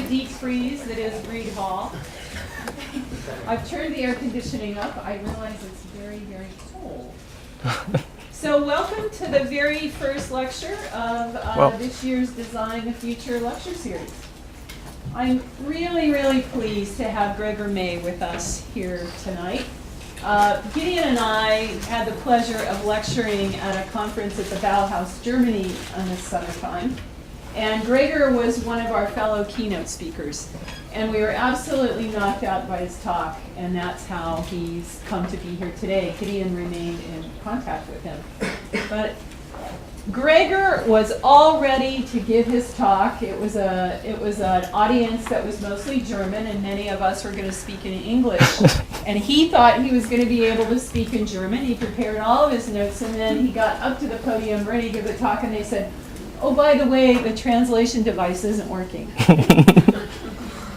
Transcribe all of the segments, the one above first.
deep freeze that is Reed Hall. I've turned the air conditioning up. I realize it's very, very cold. So welcome to the very first lecture of this year's Design the Future lecture series. I'm really, really pleased to have Gregor May with us here tonight. Gideon and I had the pleasure of lecturing at a conference at the Bauhaus, Germany in the summertime. And Gregor was one of our fellow keynote speakers. And we were absolutely knocked out by his talk, and that's how he's come to be here today. Gideon remained in contact with him. But Gregor was all ready to give his talk. It was an audience that was mostly German, and many of us were going to speak in English. And he thought he was going to be able to speak in German. He prepared all of his notes, and then he got up to the podium ready to give the talk, and they said, "Oh, by the way, the translation device isn't working."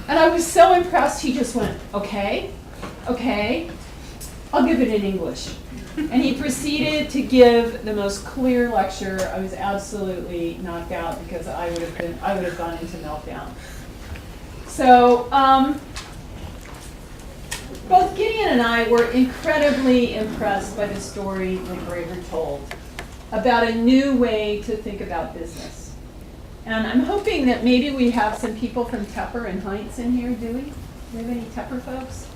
And I was so impressed, he just went, okay, I'll give it in English. And he proceeded to give the most clear lecture. I was absolutely knocked out because I would have gone into meltdown. So both Gideon and I were incredibly impressed by the story that Gregor told about a new way to think about business. And I'm hoping that maybe we have some people from Tepper and Heinz in here, do we? Do we have any Tepper folks?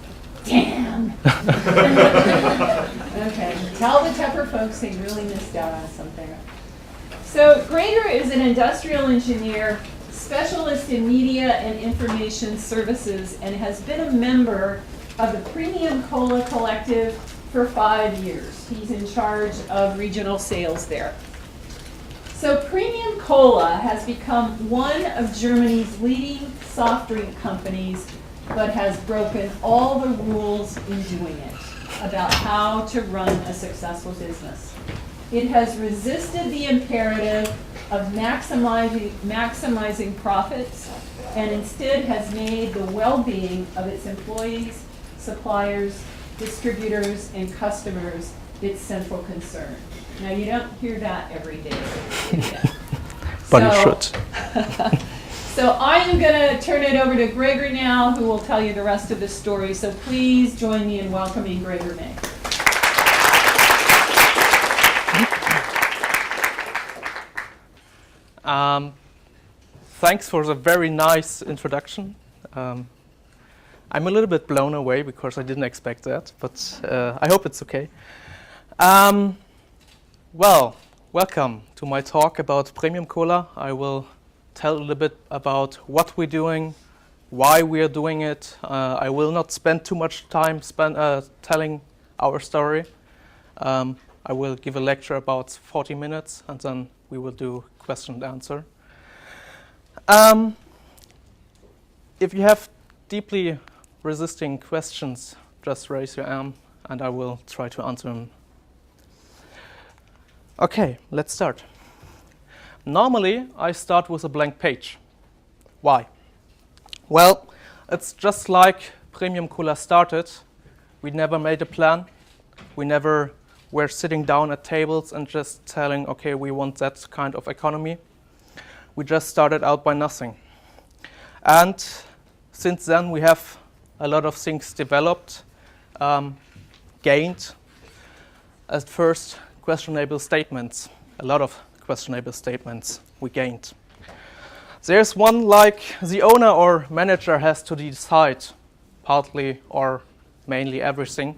Damn! Okay, tell the Tepper folks they really missed out on something. So Gregor is an industrial engineer, specialist in media and information services, and has been a member of the Premium Cola Collective for 5 years. He's in charge of regional sales there. So Premium Cola has become one of Germany's leading soft drink companies, but has broken all the rules in doing it about how to run a successful business. It has resisted the imperative of maximizing profits, and instead has made the well-being of its employees, suppliers, distributors, and customers its central concern. Now, you don't hear that every day. But you should. So I am going to turn it over to Gregor now, who will tell you the rest of the story. So please join me in welcoming Gregor May. Thanks for the very nice introduction. I'm a little bit blown away because I didn't expect that, but I hope it's okay. Well, welcome to my talk about Premium Cola. I will tell a little bit about what we're doing, why we are doing it. I will not spend too much time telling our story. I will give a lecture about 40 minutes, and then we will do question and answer. If you have deeply resisting questions, just raise your arm, and I will try to answer them. Okay, let's start. Normally, I start with a blank page. Why? Well, it's just like Premium Cola started. We never made a plan. We never were sitting down at tables and just telling, okay, we want that kind of economy. We just started out by nothing. And since then, we have a lot of things developed, gained. At first, questionable statements, a lot of questionable statements we gained. There's one like the owner or manager has to decide partly or mainly everything.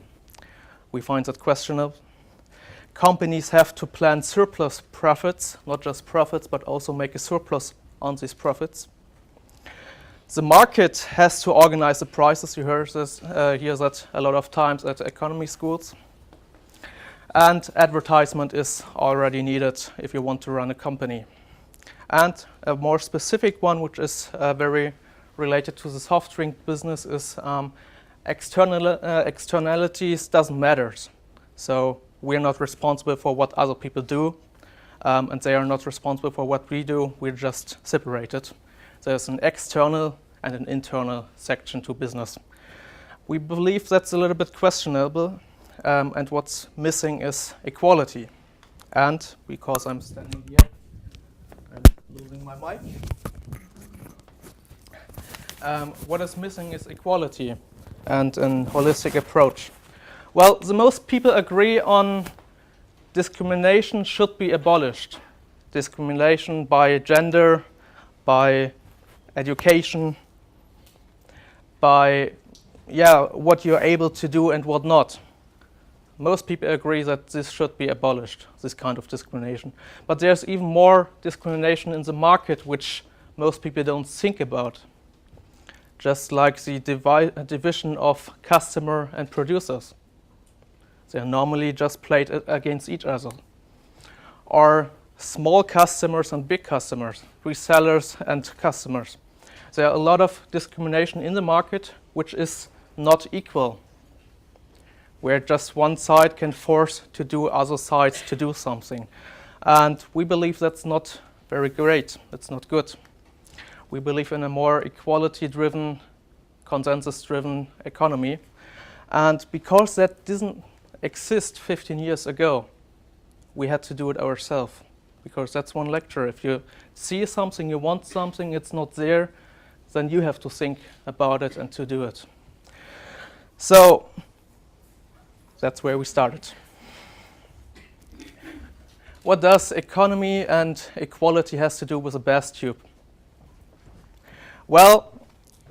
We find that questionable. Companies have to plan surplus profits, not just profits, but also make a surplus on these profits. The market has to organize the prices. You hear that a lot of times at economy schools. And advertisement is already needed if you want to run a company. And a more specific one, which is very related to the soft drink business, is externalities doesn't matter. So we're not responsible for what other people do, and they are not responsible for what we do. We're just separated. There's an external and an internal section to business. We believe that's a little bit questionable. And what's missing is equality. And because I'm standing here and losing my mic, what is missing is equality and a holistic approach. Well, the most people agree on discrimination should be abolished. Discrimination by gender, by education, by what you're able to do and what not. Most people agree that this should be abolished, this kind of discrimination. But there's even more discrimination in the market, which most people don't think about. Just like the division of customer and producers. They are normally just played against each other. Or small customers and big customers, resellers and customers. There are a lot of discrimination in the market which is not equal, where just one side can force to do other sides to do something. And we believe that's not very great, that's not good. We believe in a more equality-driven, consensus-driven economy. And because that didn't exist 15 years ago, we had to do it ourselves. Because that's one lecture. If you see something, you want something, it's not there, then you have to think about it and to do it. So that's where we started. What does economy and equality has to do with a bath tube? Well,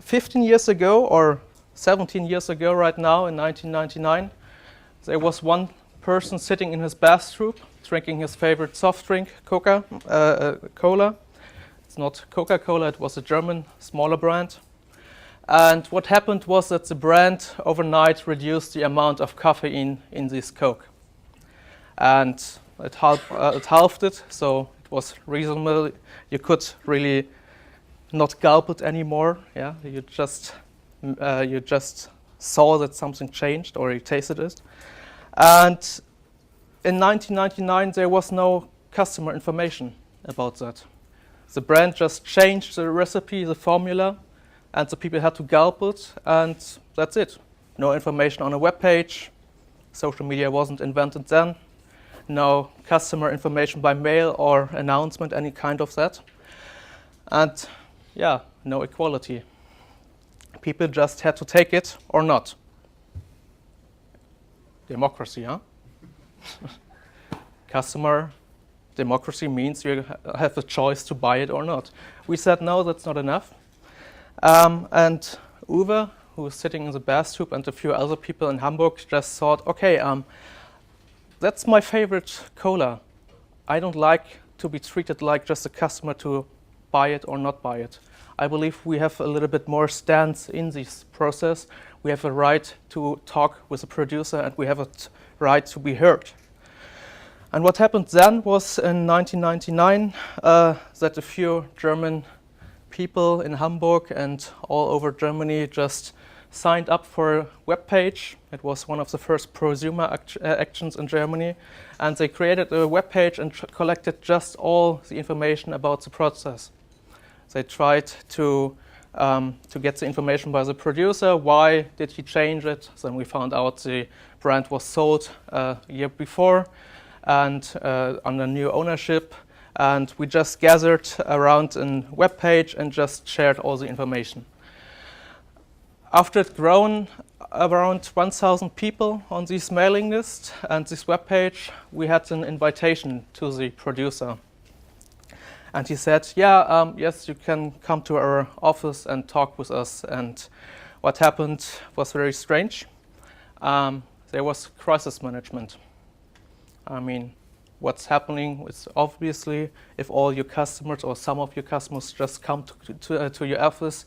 15 years ago, or 17 years ago right now, in 1999, there was one person sitting in his bath tube, drinking his favorite soft drink, Cola. It's not Coca-Cola, it was a German, smaller brand. And what happened was that the brand overnight reduced the amount of caffeine in this Coke. And it halved it, so it was reasonable. You could really not gulp it anymore. Yeah, you just saw that something changed, or you tasted it. And in 1999, there was no customer information about that. The brand just changed the recipe, the formula, and the people had to gulp it, and that's it. No information on a web page. Social media wasn't invented then. No customer information by mail or announcement, any kind of that. And yeah, no equality. People just had to take it or not. Democracy, huh? Customer democracy means you have a choice to buy it or not. We said, no, that's not enough. And Uwe, who was sitting in the bath tube, and a few other people in Hamburg just thought, okay, that's my favorite cola. I don't like to be treated like just a customer to buy it or not buy it. I believe we have a little bit more stance in this process. We have a right to talk with the producer, and we have a right to be heard. And what happened then was in 1999 that a few German people in Hamburg and all over Germany just signed up for a web page. It was one of the first prosumer actions in Germany. And they created a web page and collected just all the information about the process. They tried to get the information by the producer. Why did he change it? Then we found out the brand was sold a year before and under new ownership. And we just gathered around a web page and just shared all the information. After it grown around 1,000 people on this mailing list and this web page, we had an invitation to the producer. And he said, yes, you can come to our office and talk with us. And what happened was very strange. There was crisis management. I mean, what's happening is obviously if all your customers or some of your customers just come to your office,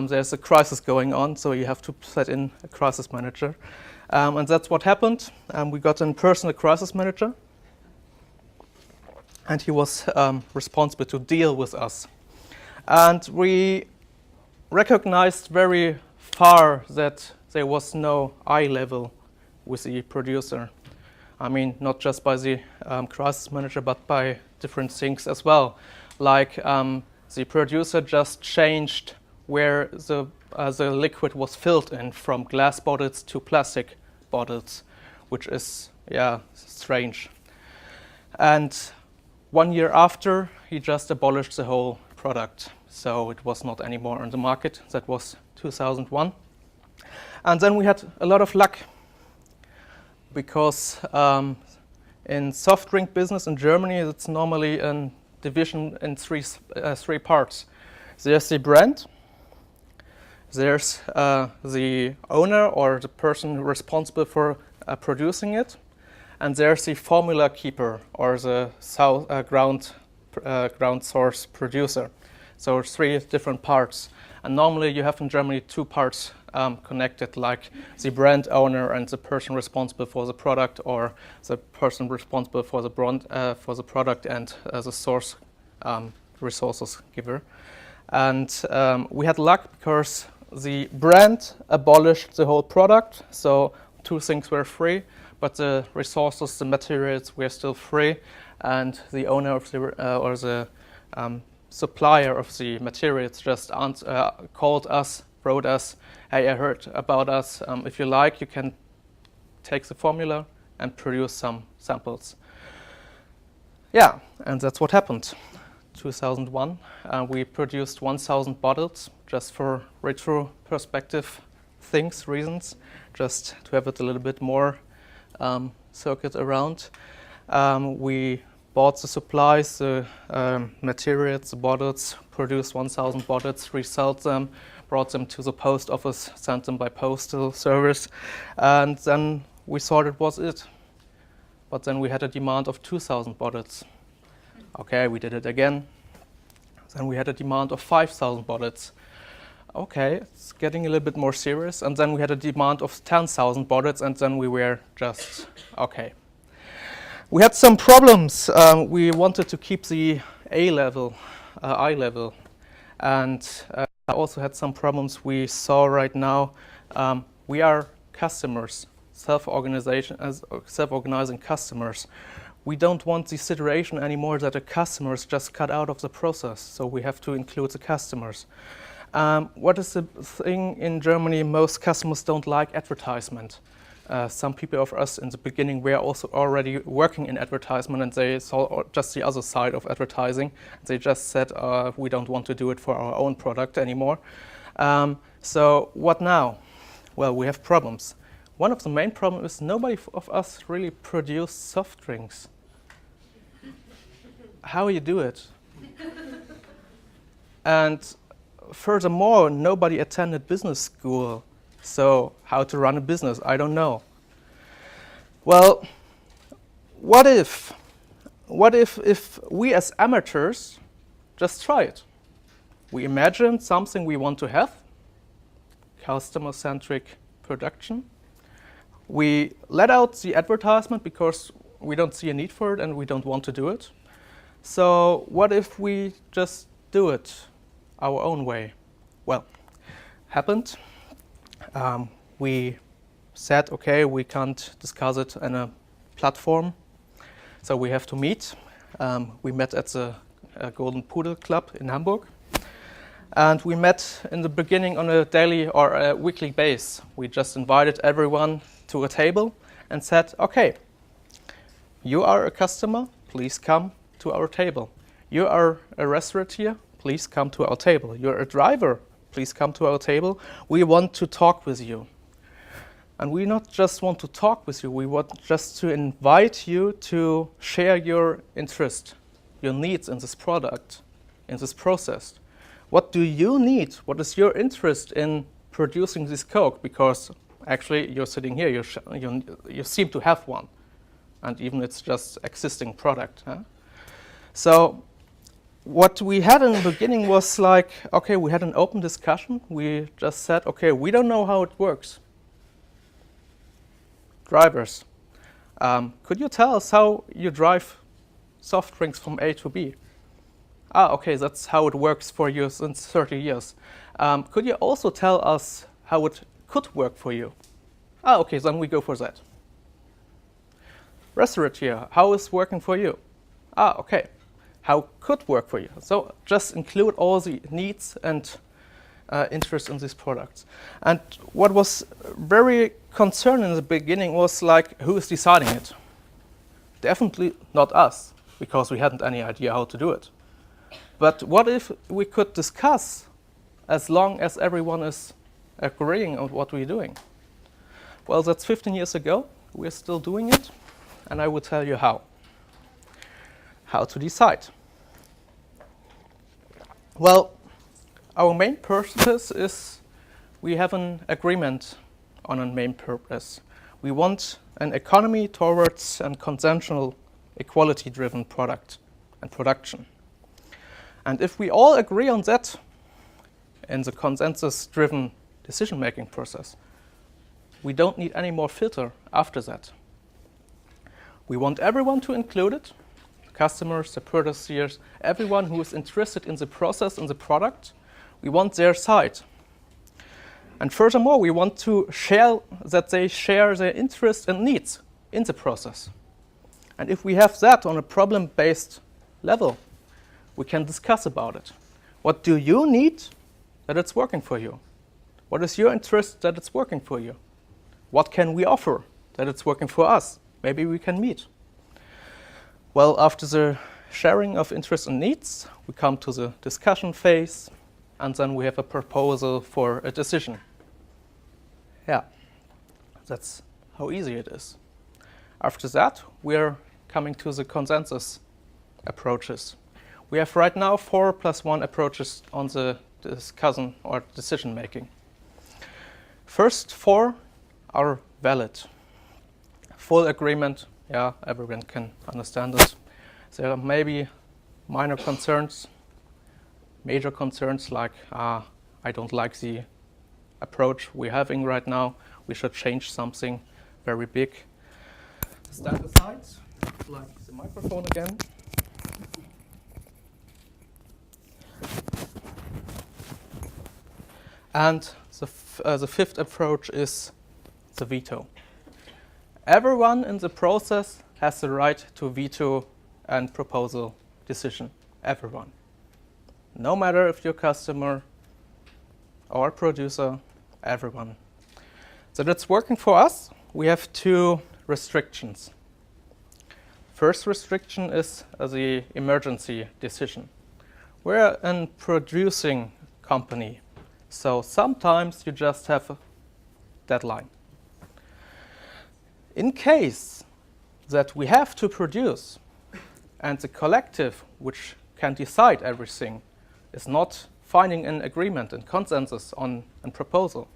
there's a crisis going on, so you have to set in a crisis manager. And that's what happened. We got in person a crisis manager. And he was responsible to deal with us. And we recognized very far that there was no eye level with the producer. I mean, not just by the crisis manager, but by different things as well. Like the producer just changed where the liquid was filled in from glass bottles to plastic bottles, which is, strange. And 1 year after, he just abolished the whole product. so it was not anymore on the market. That was 2001. And then we had a lot of luck, because in soft drink business in Germany, it's normally a division in three parts. There's the brand, there's the owner or the person responsible for producing it, and there's the formula keeper or the ground source producer. So three different parts. And normally you have in Germany two parts connected, like the brand owner and the person responsible for the product, or the person responsible for the product and the source resources giver. And we had luck because the brand abolished the whole product, so two things were free, but the resources, the materials were still free, and the owner of the or the supplier of the materials just called us, wrote us, hey, I heard about us. If you like, you can take the formula and produce some samples. Yeah, and that's what happened. 2001, we produced 1,000 bottles just for retro perspective reasons, just to have it a little bit more circuit around. We bought the supplies, the materials, the bottles, produced 1,000 bottles, resold them, brought them to the post office, sent them by postal service, and then we thought it was it. But then we had a demand of 2,000 bottles. Okay, we did it again. Then we had a demand of 5,000 bottles. Okay, it's getting a little bit more serious. And then we had a demand of 10,000 bottles, and then we were just, okay. We had some problems. We wanted to keep the eye level, and also had some problems we saw right now. We are customers, self-organizing customers. We don't want the situation anymore that the customers just cut out of the process, so we have to include the customers. What is the thing in Germany? Most customers don't like advertisement. Some people of us in the beginning were also already working in advertisement, and they saw just the other side of advertising. They just said, we don't want to do it for our own product anymore. So what now? Well, we have problems. One of the main problems is nobody of us really produce soft drinks. How you do it? And furthermore, nobody attended business school. So how to run a business, I don't know. Well, what if we as amateurs just try it? We imagine something we want to have, customer-centric production. We let out the advertisement because we don't see a need for it and we don't want to do it. So what if we just do it our own way? Well, happened. We said, okay, we can't discuss it in a platform, so we have to meet. We met at the Golden Pudel Club in Hamburg. And we met in the beginning on a daily or a weekly basis. We just invited everyone to a table and said, okay, you are a customer, please come to our table. You are a restaurateur, please come to our table. You're a driver, please come to our table. We want to talk with you. And we not just want to talk with you, we want just to invite you to share your interest, your needs in this product, in this process. What do you need? What is your interest in producing this Coke? Because actually you're sitting here, you seem to have one. And even it's just existing product. Huh? So what we had in the beginning was like, okay, we had an open discussion. We just said, okay, we don't know how it works. Drivers, could you tell us how you drive soft drinks from A to B? Okay, that's how it works for you since 30 years. Could you also tell us how it could work for you? Okay, then we go for that. Restaurateur, how is working for you? Okay, how could work for you? So just include all the needs and interest in these products. And what was very concerning in the beginning was like, who is deciding it? Definitely not us, because we hadn't any idea how to do it. But what if we could discuss as long as everyone is agreeing on what we're doing? Well, that's 15 years ago. We're still doing it, and I will tell you how. How to decide. Well, our main purpose is we have an agreement on a main purpose. We want an economy towards a consensual, equality-driven product and production. And if we all agree on that in the consensus-driven decision-making process, we don't need any more filter after that. We want everyone to include it, the customers, the purchasers, everyone who is interested in the process and the product. We want their side. And furthermore, we want to share that they share their interests and needs in the process. And if we have that on a problem-based level, we can discuss about it. What do you need that it's working for you? What is your interest that it's working for you? What can we offer that it's working for us? Maybe we can meet. Well, after the sharing of interests and needs, we come to the discussion phase, and then we have a proposal for a decision. Yeah, that's how easy it is. After that, we're coming to the consensus approaches. We have right now 4+1 approaches on the discussion or decision making. First 4 are valid. Full agreement, yeah, everyone can understand it. There are maybe minor concerns, major concerns like, I don't like the approach we're having right now. We should change something very big. Stand aside, like the microphone again. And the fifth approach is the veto. Everyone in the process has the right to veto and proposal decision. Everyone. No matter if you're a customer or producer, everyone. So that's working for us. We have 2 restrictions. First restriction is the emergency decision. We're a producing company, so sometimes you just have a deadline. In case that we have to produce and the collective, which can decide everything, is not finding an agreement and consensus on a proposal,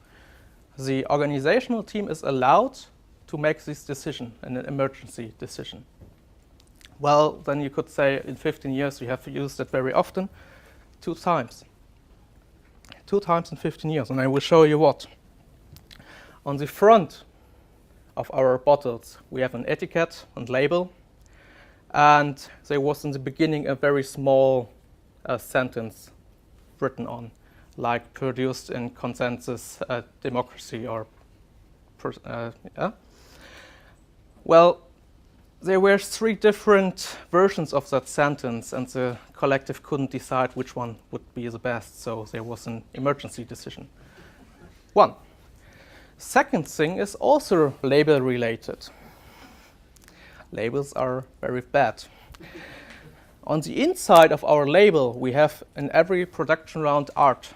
the organizational team is allowed to make this decision, an emergency decision. Well, then you could say in 15 years we have used it very often, 2 times. 2 times in 15 years, and I will show you what. On the front of our bottles, we have an etiquette and label, and there was in the beginning a very small sentence written on, like produced in consensus democracy or yeah. Well, there were 3 different versions of that sentence, and the collective couldn't decide which one would be the best, so there was an emergency decision. 1. Second thing is also label related. Labels are very bad. On the inside of our label, we have in every production round art.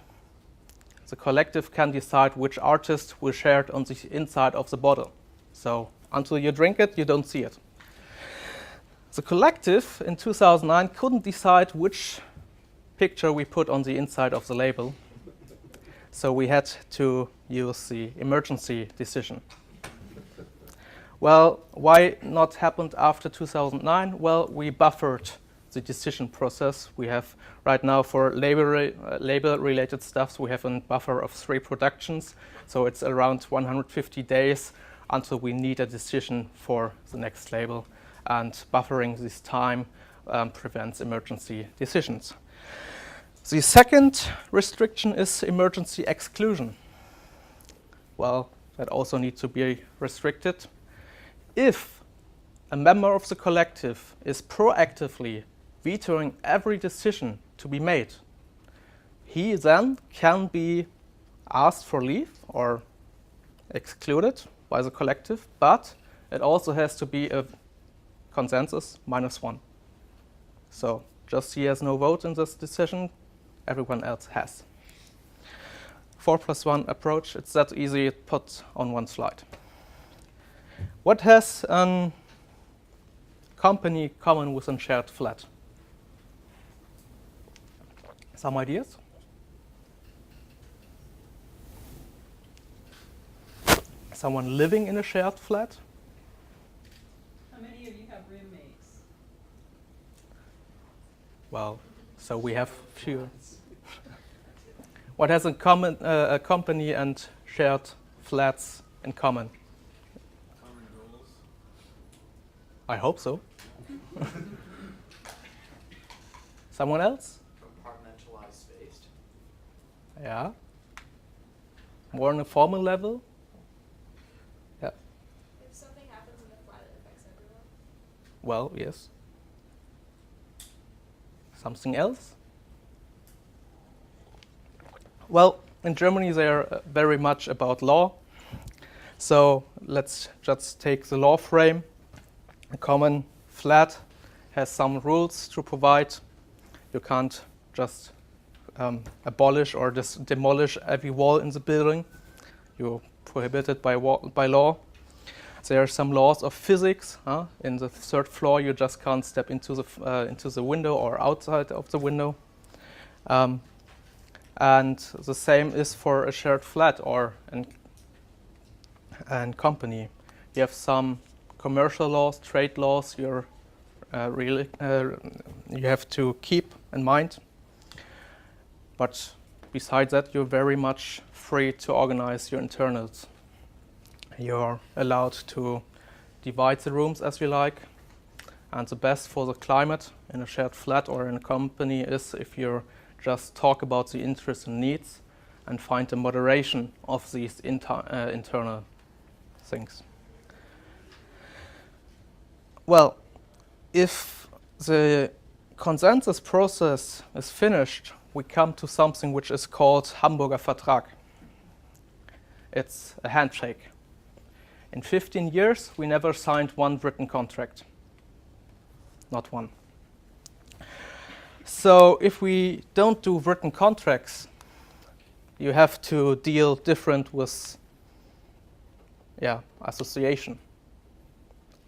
The collective can decide which artist will share it on the inside of the bottle. So until you drink it, you don't see it. The collective in 2009 couldn't decide which picture we put on the inside of the label. So we had to use the emergency decision. Well, why not happened after 2009? Well, we buffered the decision process. We have right now for label-related stuff, we have a buffer of 3 productions. So it's around 150 days until we need a decision for the next label. And buffering this time prevents emergency decisions. The second restriction is emergency exclusion. Well, that also needs to be restricted. If a member of the collective is proactively vetoing every decision to be made, he then can be asked for leave or excluded by the collective, but it also has to be a consensus -1. So just he has no vote in this decision, everyone else has. 4+1 approach, it's that easy to put on one slide. What has a company common with a shared flat? Some ideas? Someone living in a shared flat? How many of you have roommates? Well, so we have fewer. What has a company and shared flats in common? Common goals. I hope so. Someone else? Compartmentalized space. Yeah. More on a formal level? Yeah. If something happens in the flat, it affects everyone. Well, yes. Something else? Well, in Germany they are very much about law. So let's just take the law frame. A common flat has some rules to provide. You can't just abolish or just demolish every wall in the building. You're prohibited by law. There are some laws of physics. In the third floor, you just can't step into the window or outside of the window. And the same is for a shared flat or an company. You have some commercial laws, trade laws you have to keep in mind. But besides that, you're very much free to organize your internals. You're allowed to divide the rooms as you like. And the best for the climate in a shared flat or in a company is if you just talk about the interests and needs and find a moderation of these internal things. Well, if the consensus process is finished, we come to something which is called Hamburger Fat Rock. It's a handshake. In 15 years, we never signed one written contract. Not one. So if we don't do written contracts, you have to deal different with association.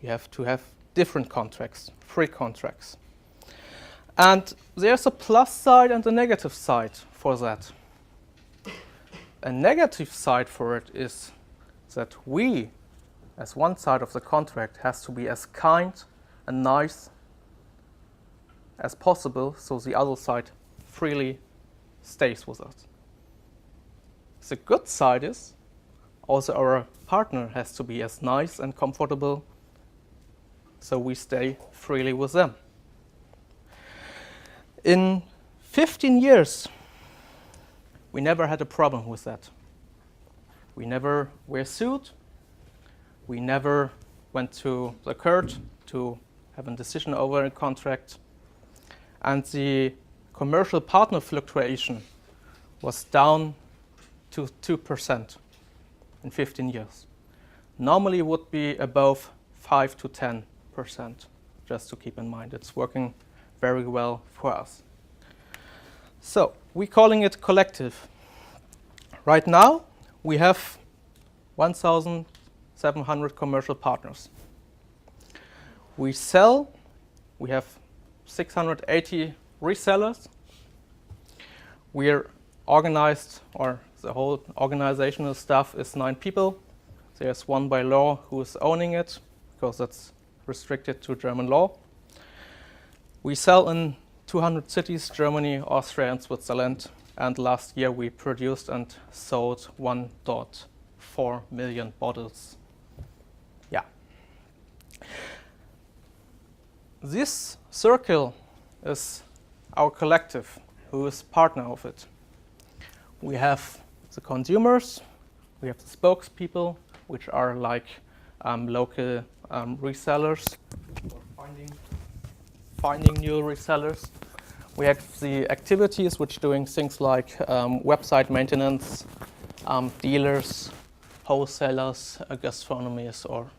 You have to have different contracts, free contracts. And there's a plus side and a negative side for that. A negative side for it is that we, as one side of the contract, has to be as kind and nice as possible, so the other side freely stays with us. The good side is also our partner has to be as nice and comfortable, so we stay freely with them. In 15 years, we never had a problem with that. We never were sued. We never went to the court to have a decision over a contract. And the commercial partner fluctuation was down to 2% in 15 years. Normally it would be above 5 to 10%, just to keep in mind. It's working very well for us. So we're calling it collective. Right now, we have 1,700 commercial partners. We have 680 resellers. We're organized, or the whole organizational staff is 9 people. There's one by law who is owning it, because that's restricted to German law. We sell in 200 cities, Germany, Austria, and Switzerland. And last year we produced and sold 1.4 million bottles. Yeah. This circle is our collective, who is partner of it. We have the consumers, we have the spokespeople, which are like local resellers, or finding new resellers. We have the activities which doing things like website maintenance, dealers, wholesalers, gastronomies, or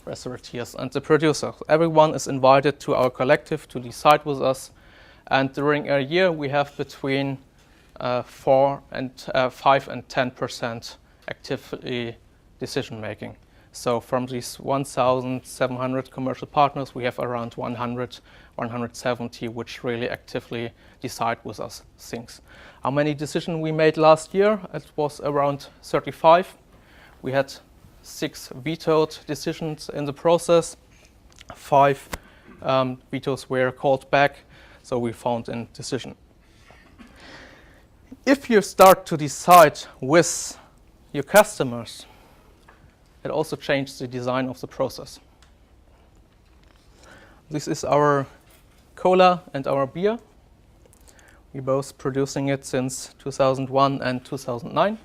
restaurateurs, and the producers. Everyone is invited to our collective to decide with us And during a year, we have between 5 and 10% actively decision making. So from these 1,700 commercial partners, we have around 100, 170 which really actively decide with us things. How many decisions we made last year? It was around 35. We had 6 vetoed decisions in the process. 5 vetoes were called back, so we found a decision. If you start to decide with your customers, it also changes the design of the process. This is our cola and our beer. We're both producing it since 2001 and 2009.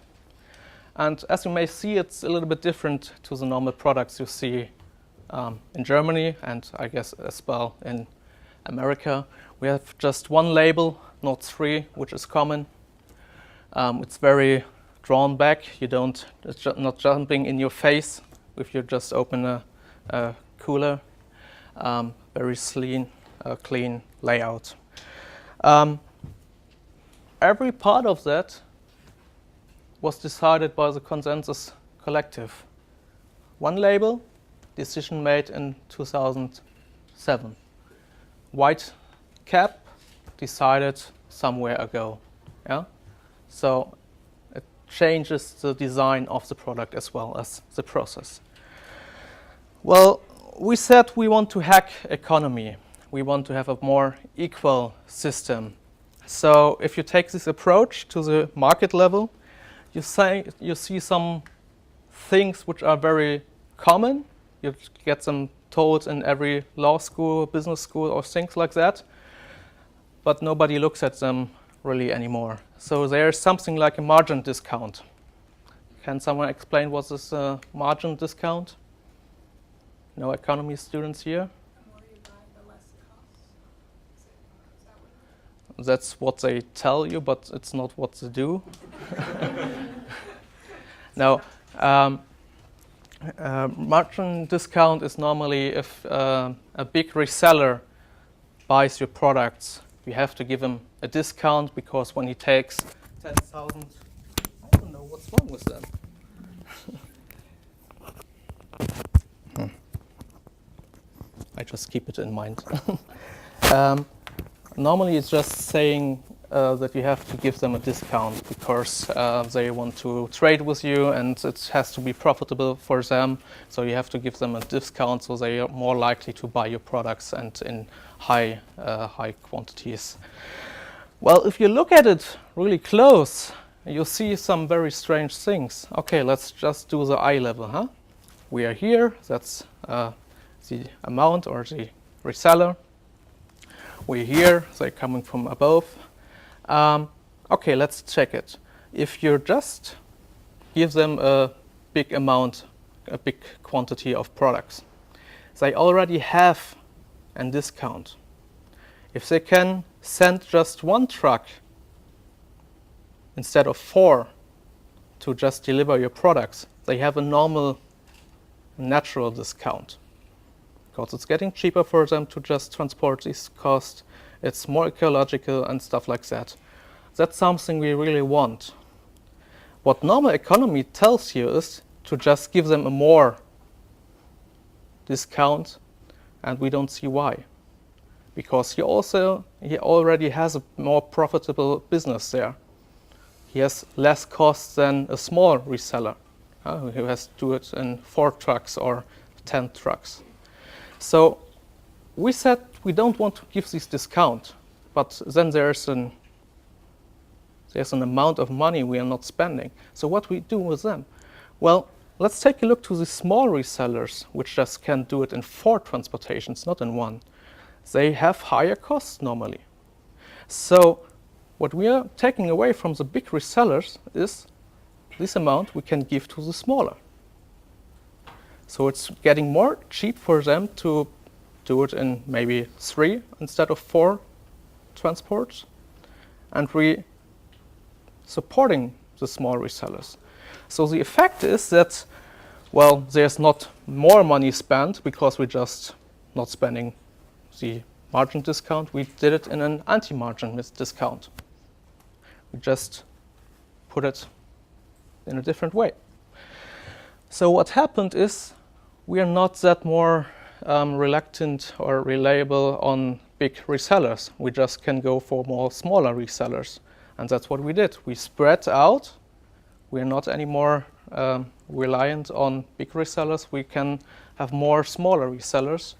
And as you may see, it's a little bit different to the normal products you see in Germany and I guess as well in America. We have just one label, not 3, which is common. It's very drawn back. It's not jumping in your face if you just open a cooler. Very clean layout. Every part of that was decided by the consensus collective. One label, decision made in 2007. White cap, decided somewhere ago. Yeah? So it changes the design of the product as well as the process. Well, we said we want to hack economy. We want to have a more equal system. So if you take this approach to the market level, you see some things which are very common. You get them told in every law school, business school, or things like that. But nobody looks at them really anymore. So there's something like a margin discount. Can someone explain what is a margin discount? No economy students here? The more you buy, the less it costs. Is that what it is? That's what they tell you, but it's not what they do. Now, margin discount is normally if a big reseller buys your products, you have to give him a discount because when he takes 10,000, I don't know what's wrong with them. I just keep it in mind. Normally it's just saying that you have to give them a discount because they want to trade with you and it has to be profitable for them. So you have to give them a discount so they are more likely to buy your products and in high quantities. Well, if you look at it really close, you'll see some very strange things. Okay, let's just do the eye level, huh? We are here, that's the amount or the reseller. We're here, they're coming from above. Okay, let's check it. If you just give them a big amount, a big quantity of products, they already have a discount. If they can send just one truck instead of 4 to just deliver your products, they have a normal, natural discount. Because it's getting cheaper for them to just transport these costs. It's more ecological and stuff like that. That's something we really want. What normal economy tells you is to just give them a more discount, and we don't see why. Because he already has a more profitable business there. He has less costs than a small reseller who has to do it in 4 trucks or 10 trucks. So we said we don't want to give this discount, but then there's an amount of money we are not spending. So what we do with them? Well, let's take a look to the small resellers, which just can do it in 4 transportations, not in 1. They have higher costs normally. So what we are taking away from the big resellers is this amount we can give to the smaller. So it's getting more cheap for them to do it in maybe 3 instead of 4 transports. And we supporting the small resellers. So the effect is that, well, there's not more money spent because we're just not spending the margin discount, we did it in an anti-margin discount. We just put it in a different way. So what happened is we are not that more reluctant or reliable on big resellers. We just can go for more smaller resellers. And that's what we did. We spread out. We're not anymore reliant on big resellers. We can have more smaller resellers.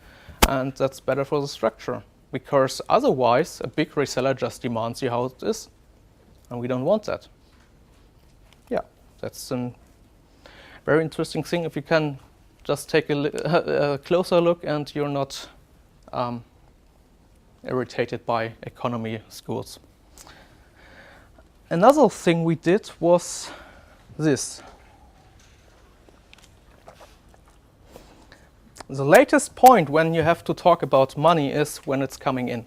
And that's better for the structure. Because otherwise, a big reseller just demands you how it is. And we don't want that. Yeah, that's a very interesting thing if you can just take a closer look and you're not irritated by economy schools. Another thing we did was this. The latest point when you have to talk about money is when it's coming in.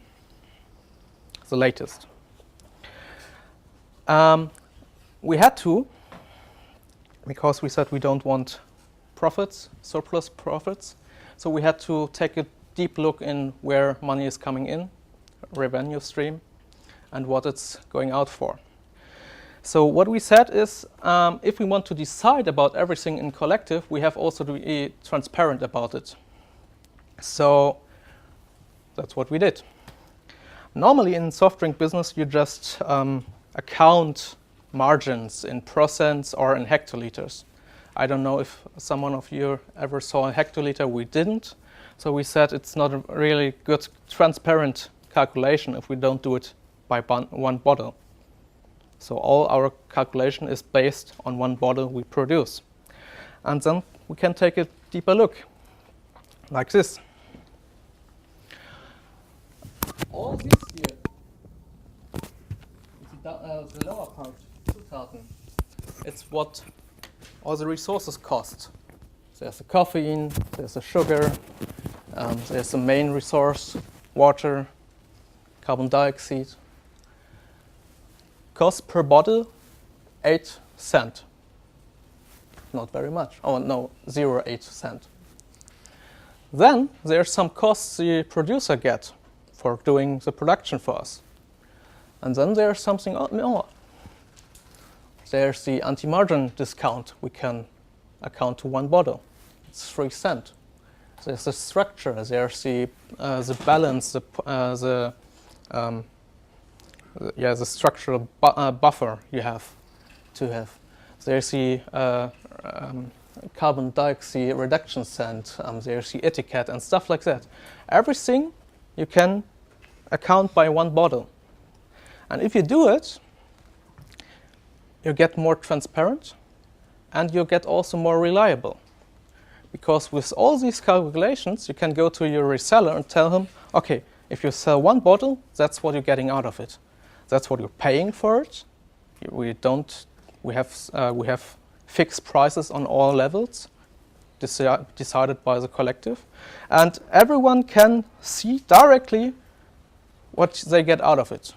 The latest. We had to, because we said we don't want profits, surplus profits. So we had to take a deep look in where money is coming in, revenue stream, and what it's going out for. So what we said is, if we want to decide about everything in collective, we have also to be transparent about it. So that's what we did. Normally in soft drink business, you just account margins in percents or in hectoliters. I don't know if someone of you ever saw a hectoliter. We didn't. So we said it's not a really good transparent calculation if we don't do it by one bottle. So all our calculation is based on one bottle we produce. And then we can take a deeper look, like this. All this here, the lower part, 2000, it's what all the resources cost. There's the caffeine, there's the sugar, there's the main resource, water, carbon dioxide. Cost per bottle, 8 cents. Not very much. Oh no, 0.8 cents. Then there's some costs the producer gets for doing the production for us. And then there's something more. There's the anti-margin discount we can account to one bottle. It's 3 cents. There's the structure. There's the balance. The structural buffer you have to have. There's the carbon dioxide reduction cent. There's the etiquette and stuff like that. Everything you can account by one bottle. And if you do it, you get more transparent and you get also more reliable. Because with all these calculations, you can go to your reseller and tell him, okay, if you sell one bottle, that's what you're getting out of it. That's what you're paying for it. We have fixed prices on all levels, decided by the collective. And everyone can see directly what they get out of it.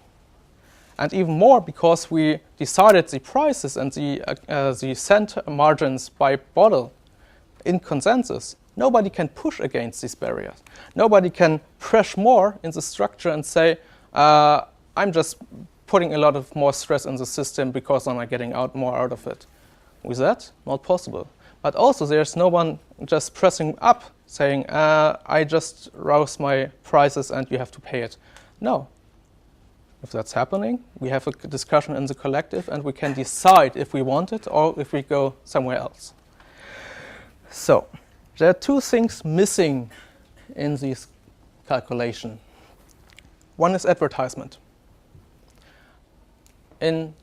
And even more, because we decided the prices and the cent margins by bottle in consensus, nobody can push against these barriers. Nobody can press more in the structure and say, I'm just putting a lot of more stress in the system because I'm not getting more out of it. With that, not possible. But also there's no one just pressing up saying, I just raise my prices and you have to pay it. No. If that's happening, we have a discussion in the collective and we can decide if we want it or if we go somewhere else. So, there are two things missing in this calculation. One is advertisement. In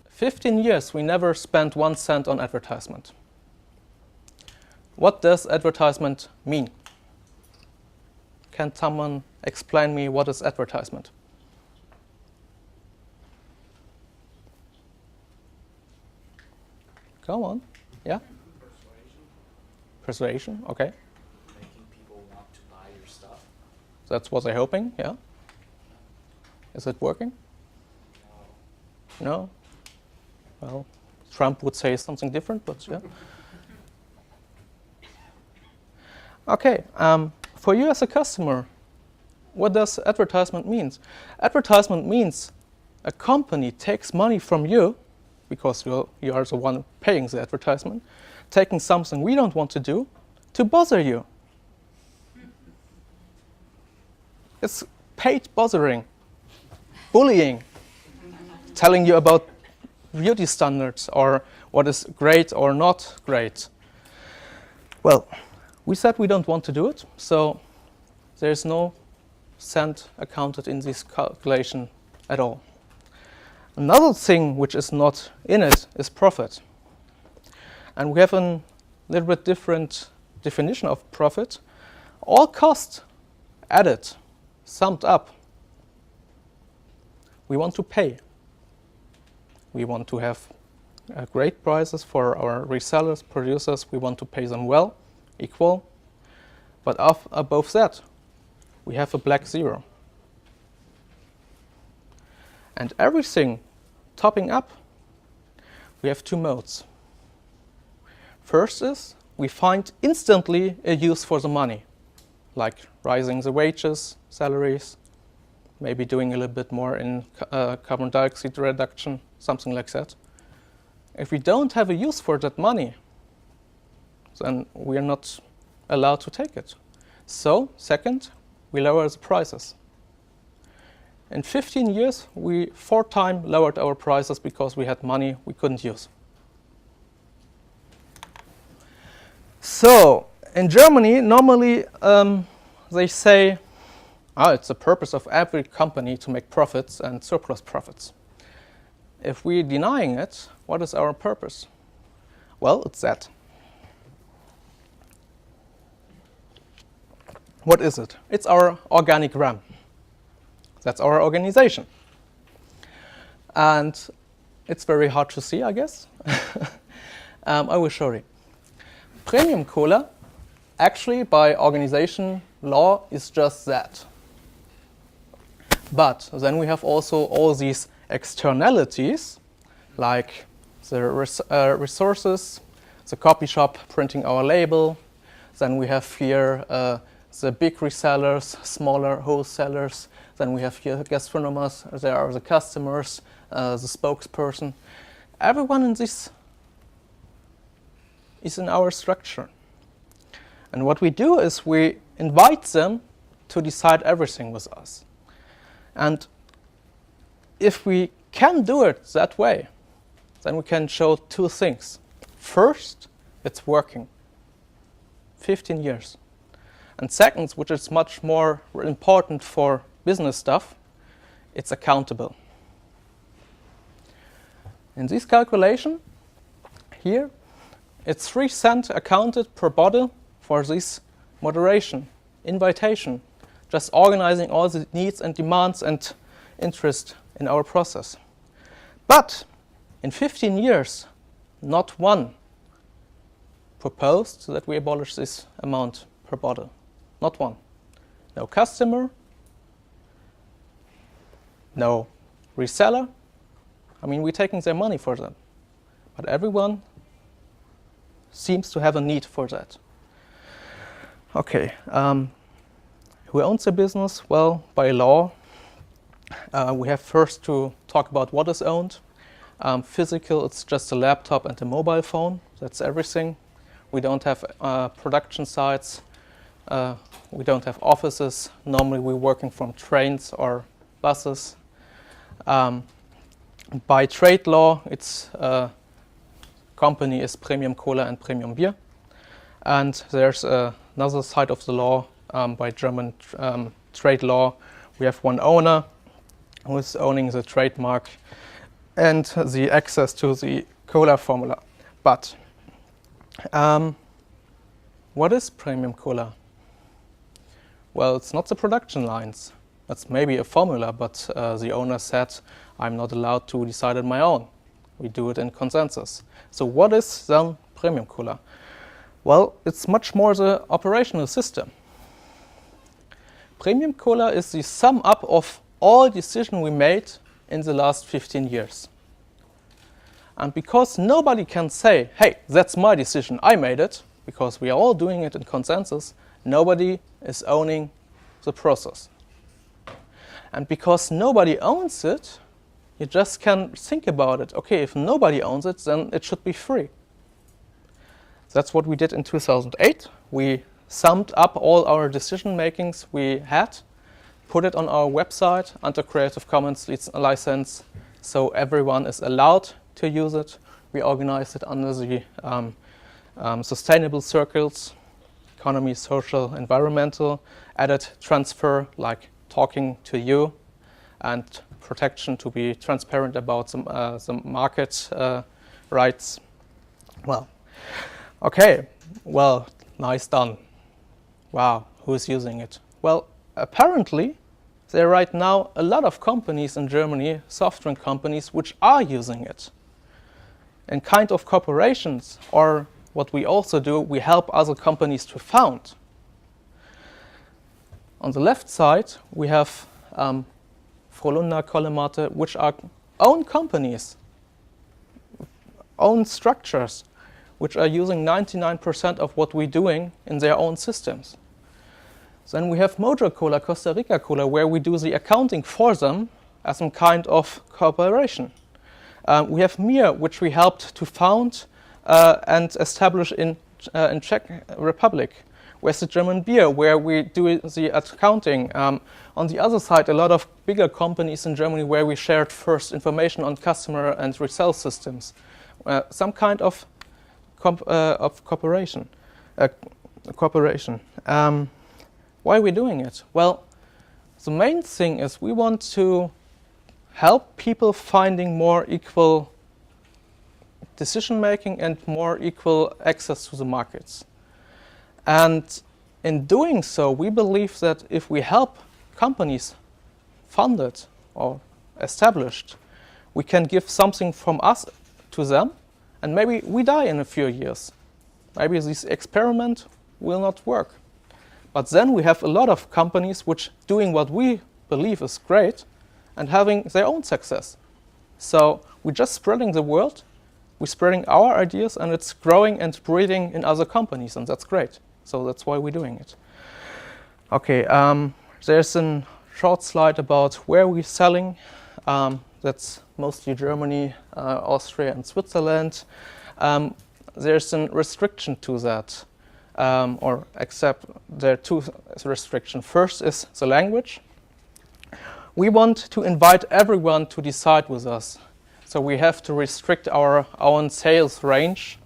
15 years, we never spent 1 cent on advertisement. What does advertisement mean? Can someone explain me what is advertisement? Come on. Yeah? Persuasion, okay. Making people want to buy your stuff. That's what they're hoping, yeah? Is it working? No? Well, Trump would say something different, but yeah. Okay, for you as a customer, what does advertisement mean? Advertisement means a company takes money from you, because you are the one paying the advertisement, taking something we don't want to do, to bother you. It's paid bothering, bullying, telling you about beauty standards or what is great or not great. Well, we said we don't want to do it, so there's no cent accounted in this calculation at all. Another thing which is not in it is profit. And we have a little bit different definition of profit. All costs added, summed up, we want to pay. We want to have great prices for our resellers, producers. We want to pay them well, equal. But above that, we have a black zero. And everything topping up, we have two modes. First is we find instantly a use for the money, like rising the wages, salaries, maybe doing a little bit more in carbon dioxide reduction, something like that. If we don't have a use for that money, then we are not allowed to take it. So, second, we lower the prices. In 15 years, we 4 times lowered our prices because we had money we couldn't use. So, in Germany, normally they say, it's the purpose of every company to make profits and surplus profits. If we're denying it, what is our purpose? Well, it's that. What is it? It's our organic RAM. That's our organization. And it's very hard to see, I guess. I will show you. Premium cola, actually by organization law, is just that. But then we have also all these externalities, like the resources, the copy shop printing our label. Then we have here the big resellers, smaller wholesalers. Then we have here gastronomers, there are the customers, the spokesperson. Everyone in this is in our structure. And what we do is we invite them to decide everything with us. And if we can do it that way, then we can show 2 things. First, it's working. 15 years. And second, which is much more important for business stuff, it's accountable. In this calculation, here, it's 3 cents accounted per bottle for this moderation, invitation, just organizing all the needs and demands and interest in our process. But in 15 years, not one proposed that we abolish this amount per bottle. Not one. No customer, no reseller. I mean, we're taking their money for them. But everyone seems to have a need for that. Okay. Who owns the business? Well, by law, we have first to talk about what is owned. Physical, it's just a laptop and a mobile phone. That's everything. We don't have production sites. We don't have offices. Normally, we're working from trains or buses. By trade law, it's company is Premium Cola and Premium Beer. And there's another side of the law. By German trade law, we have one owner who is owning the trademark and the access to the cola formula. But what is Premium Cola? Well, it's not the production lines. That's maybe a formula, but the owner said, I'm not allowed to decide on my own. We do it in consensus. So what is then Premium Cola? Well, it's much more the operational system. Premium Cola is the sum up of all decisions we made in the last 15 years. And because nobody can say, hey, that's my decision, I made it, because we are all doing it in consensus, nobody is owning the process. And because nobody owns it, you just can think about it. Okay, if nobody owns it, then it should be free. That's what we did in 2008. We summed up all our decision makings we had, put it on our website under Creative Commons license, so everyone is allowed to use it. We organized it under the sustainable circles, economy, social, environmental, added transfer, like talking to you, and protection to be transparent about the market rights. Well, okay, well, nice done. Wow, who's using it? Well, apparently, there are right now a lot of companies in Germany, software companies, which are using it. And kind of corporations, or what we also do, we help other companies to found. On the left side, we have Frolunda, Kollemate, which are own companies, own structures, which are using 99% of what we're doing in their own systems. Then we have Mojo Cola, Costa Rica Cola, where we do the accounting for them as some kind of cooperation. We have Mir, which we helped to found and establish in Czech Republic. Where's the German Beer, where we do the accounting. On the other side, a lot of bigger companies in Germany where we shared first information on customer and resell systems. Some kind of cooperation. Why are we doing it? Well, the main thing is we want to help people finding more equal decision making and more equal access to the markets. And in doing so, we believe that if we help companies funded or established, we can give something from us to them, and maybe we die in a few years. Maybe this experiment will not work. But then we have a lot of companies which doing what we believe is great and having their own success. So we're just spreading the word, we're spreading our ideas, and it's growing and breeding in other companies, and that's great. So that's why we're doing it. Okay, there's a short slide about where we're selling. That's mostly Germany, Austria, and Switzerland. There's a restriction to that, or except there are two restrictions. First is the language. We want to invite everyone to decide with us. So we have to restrict our own sales range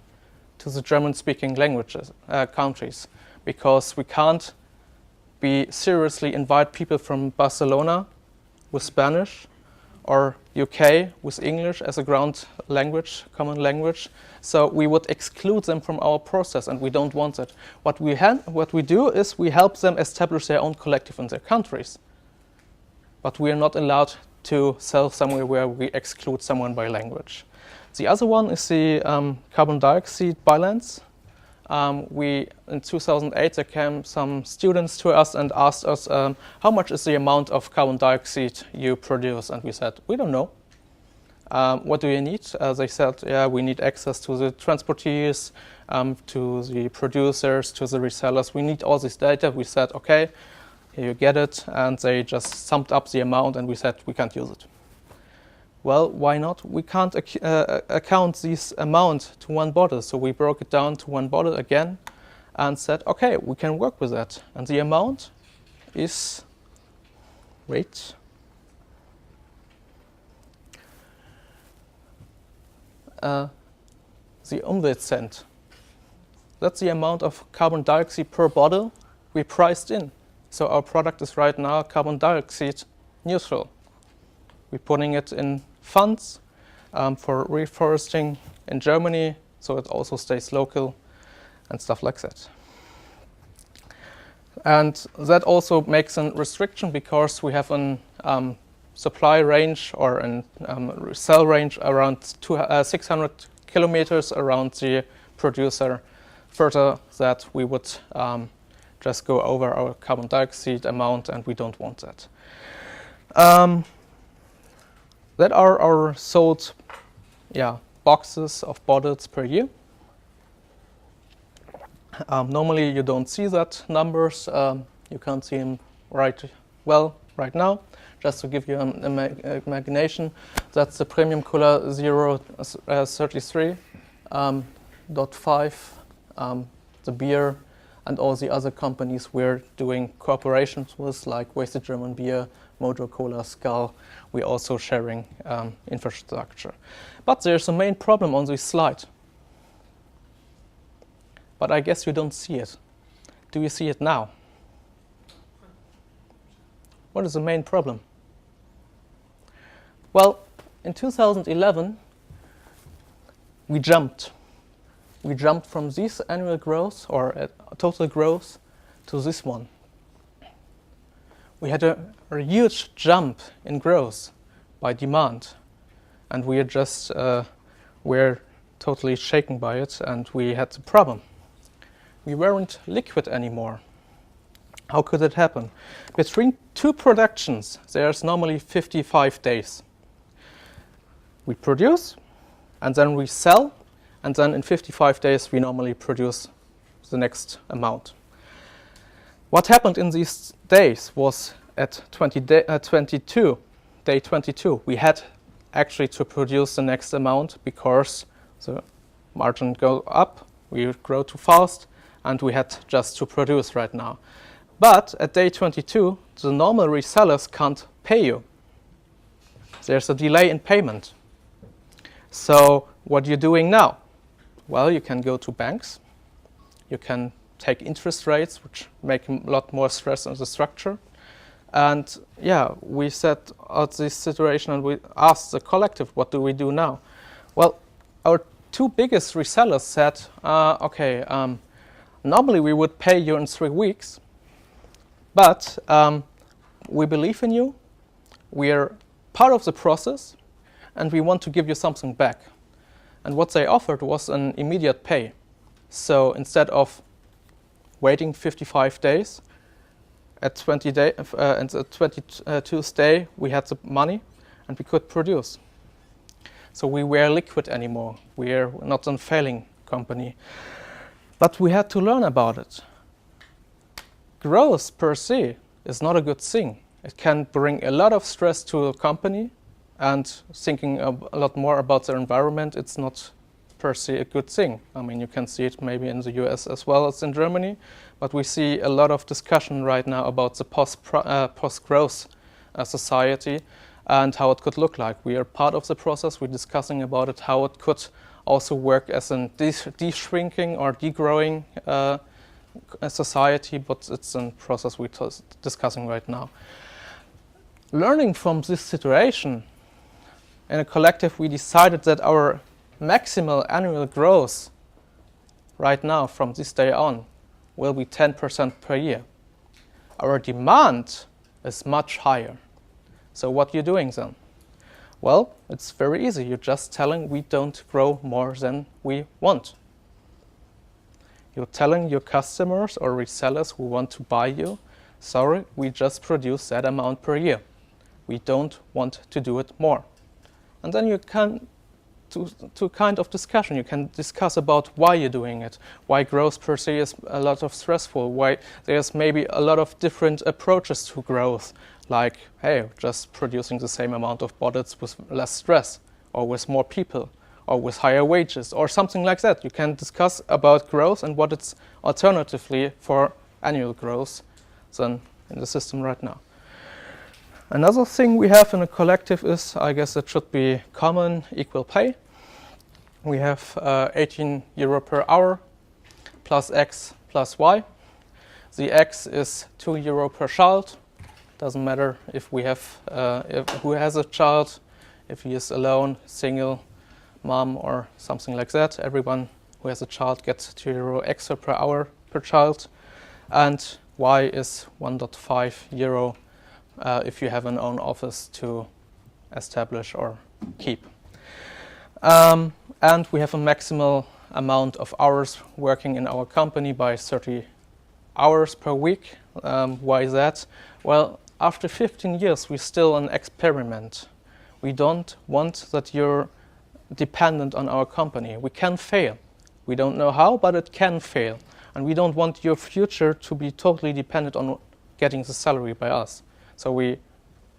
to the German-speaking languages, countries, because we can't be seriously invite people from Barcelona with Spanish or UK with English as a ground language, common language. So we would exclude them from our process, and we don't want that. What we do is we help them establish their own collective in their countries. But we are not allowed to sell somewhere where we exclude someone by language. The other one is the carbon dioxide balance. In 2008, there came some students to us and asked us, how much is the amount of carbon dioxide you produce? And we said, we don't know. What do you need? They said, yeah, we need access to the transporteers, to the producers, to the resellers. We need all this data. We said, okay, here you get it. And they just summed up the amount, and we said, we can't use it. Well, why not? We can't account this amount to one bottle. So we broke it down to one bottle again and said, okay, we can work with that. And the amount is, wait, the Umweltcent. That's the amount of carbon dioxide per bottle we priced in. So our product is right now carbon dioxide neutral. We're putting it in funds for reforesting in Germany, so it also stays local and stuff like that. And that also makes a restriction because we have a supply range or a sell range around 600 kilometers around the producer. Further that we would just go over our carbon dioxide amount, and we don't want that. That are our sold boxes of bottles per year. Normally you don't see that numbers. You can't see them right well right now. Just to give you an imagination, that's the premium cola 033.5, the beer, and all the other companies we're doing cooperations with, like Wasted German Beer, Mojo Cola, Skull. We're also sharing infrastructure. But there's a main problem on this slide. But I guess you don't see it. Do you see it now? What is the main problem? Well, in 2011, we jumped. We jumped from this annual growth, or total growth, to this one. We had a huge jump in growth by demand, and we are just we're totally shaken by it, and we had a problem. We weren't liquid anymore. How could it happen? Between two productions, there's normally 55 days. We produce, and then we sell, and then in 55 days we normally produce the next amount. What happened in these days was at day 22, we had actually to produce the next amount because the margin go up, we grow too fast, and we had just to produce right now. But at day 22, the normal resellers can't pay you. There's a delay in payment. So what you're doing now? Well, you can go to banks. You can take interest rates, which make a lot more stress on the structure. And yeah, we set out this situation and we asked the collective, what do we do now? Well, our two biggest resellers said, normally we would pay you in 3 weeks, but we believe in you, we are part of the process, and we want to give you something back. And what they offered was an immediate pay. So instead of waiting 55 days, at 22nd day, we had the money and we could produce. So we were liquid anymore. We are not a failing company. But we had to learn about it. Growth per se is not a good thing. It can bring a lot of stress to a company, and thinking a lot more about their environment, it's not per se a good thing. I mean, you can see it maybe in the US as well as in Germany, but we see a lot of discussion right now about the post-growth society and how it could look like. We are part of the process. We're discussing about it, how it could also work as a de-shrinking or degrowing society, but it's a process we're discussing right now. Learning from this situation, in a collective, we decided that our maximal annual growth right now from this day on will be 10% per year. Our demand is much higher. So what you're doing then? Well, it's very easy. You're just telling we don't grow more than we want. You're telling your customers or resellers who want to buy you, sorry, we just produce that amount per year. We don't want to do it more. And then you can, to kind of discussion, you can discuss about why you're doing it, why growth per se is a lot of stressful, why there's maybe a lot of different approaches to growth, like, hey, just producing the same amount of audits with less stress, or with more people, or with higher wages, or something like that. You can discuss about growth and what it's alternatively for annual growth than in the system right now. Another thing we have in a collective is, I guess it should be common, equal pay. We have 18 euro per hour, plus X plus Y. The X is 2 euro per child. Doesn't matter if we have who has a child, if he is alone, single, mom, or something like that. Everyone who has a child gets 2 euro extra per hour per child. And Y is 1.5 euro if you have an own office to establish or keep. And we have a maximal amount of hours working in our company by 30 hours per week. Why is that? Well, after 15 years, we're still an experiment. We don't want that you're dependent on our company. We can fail. We don't know how, but it can fail. And we don't want your future to be totally dependent on getting the salary by us. So we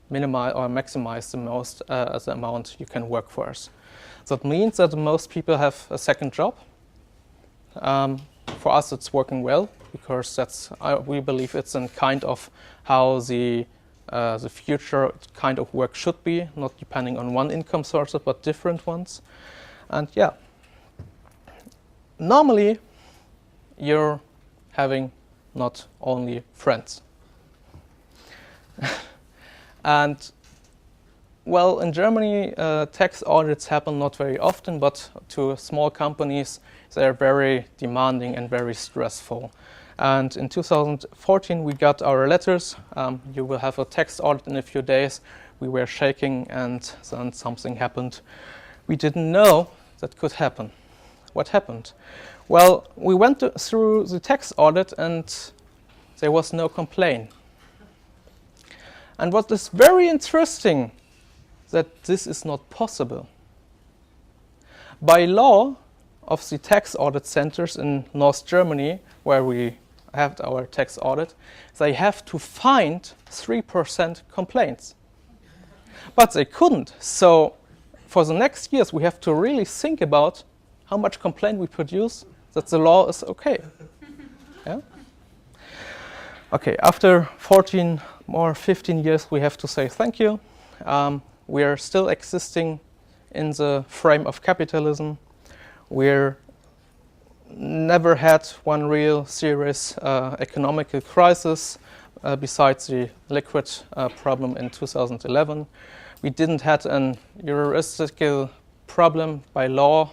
minimize or maximize the most the amount you can work for us. That means that most people have a second job. For us, it's working well because we believe it's a kind of how the future kind of work should be, not depending on one income source, but different ones. And yeah, normally you're having not only friends. And well, in Germany, tax audits happen not very often, but to small companies, they're very demanding and very stressful. And in 2014, we got our letters. You will have a tax audit in a few days. We were shaking, and then something happened. We didn't know that could happen. What happened? Well, we went through the tax audit, and there was no complaint. And what is very interesting, that this is not possible. By law of the tax audit centers in North Germany, where we have our tax audit, they have to find 3% complaints. But they couldn't. So for the next years, we have to really think about how much complaint we produce, that the law is okay. Yeah? Okay, after 14 or 15 years, we have to say thank you. We are still existing in the frame of capitalism. We're never had one real serious economical crisis besides the liquid problem in 2011. We didn't have an juridical problem by law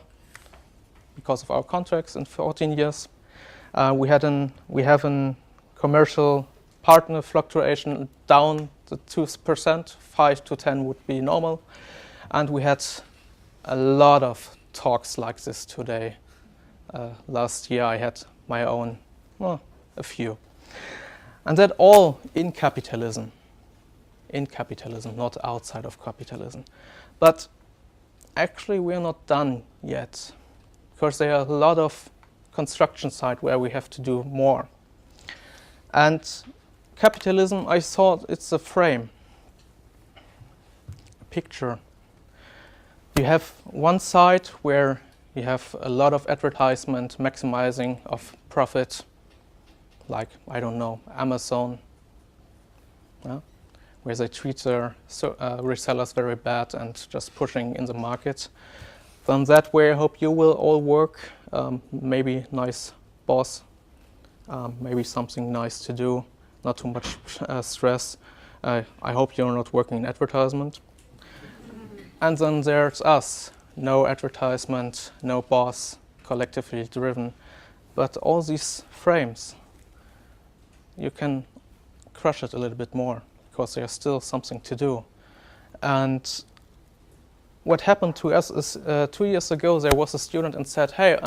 because of our contracts in 14 years. We have a commercial partner fluctuation down to 2%, 5 to 10 would be normal. And we had a lot of talks like this today. Last year I had my own, well, a few. And that all in capitalism, not outside of capitalism. But actually we're not done yet, because there are a lot of construction sites where we have to do more. And capitalism, I thought it's a frame, a picture. You have one side where you have a lot of advertisement, maximizing of profit, like, I don't know, Amazon, where they treat their resellers very bad and just pushing in the market. From that way, I hope you will all work, maybe nice boss, maybe something nice to do, not too much stress. I hope you're not working in advertisement. And then there's us. No advertisement, no boss, collectively driven. But all these frames, you can crush it a little bit more because there's still something to do. And what happened to us is 2 years ago, there was a student and said, hey,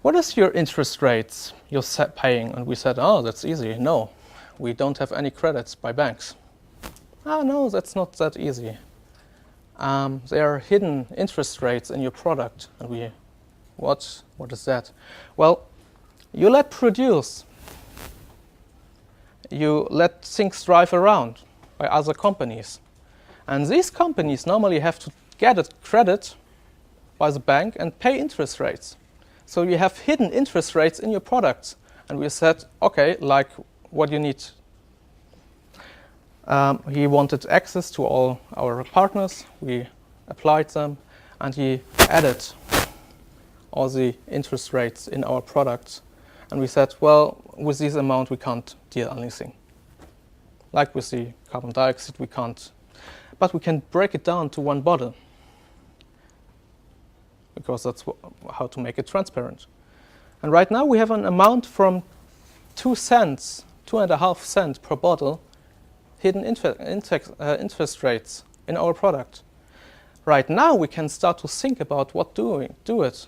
what is your interest rates you're paying? And we said, oh, that's easy. No, we don't have any credits by banks. Oh, no, that's not that easy. There are hidden interest rates in your product. And we, what is that? Well, you let produce. You let things drive around by other companies. And these companies normally have to get a credit by the bank and pay interest rates. So you have hidden interest rates in your products. And we said, okay, like what you need. He wanted access to all our partners. We applied them, and he added all the interest rates in our products. And we said, well, with this amount, we can't deal anything. Like with the carbon dioxide, we can't. But we can break it down to one bottle, because that's how to make it transparent. And right now, we have an amount from 2 cents, 2.5 cents per bottle, hidden interest rates in our product. Right now, we can start to think about what do it. Do it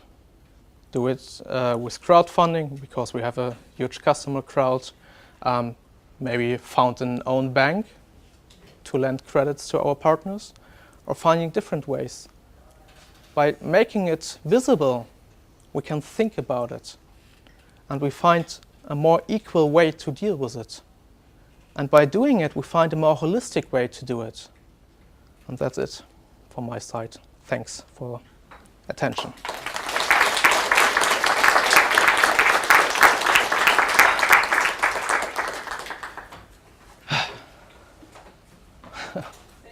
with crowdfunding, because we have a huge customer crowd. Maybe found an own bank to lend credits to our partners, or finding different ways. By making it visible, we can think about it, and we find a more equal way to deal with it. And by doing it, we find a more holistic way to do it. And that's it from my side. Thanks for attention.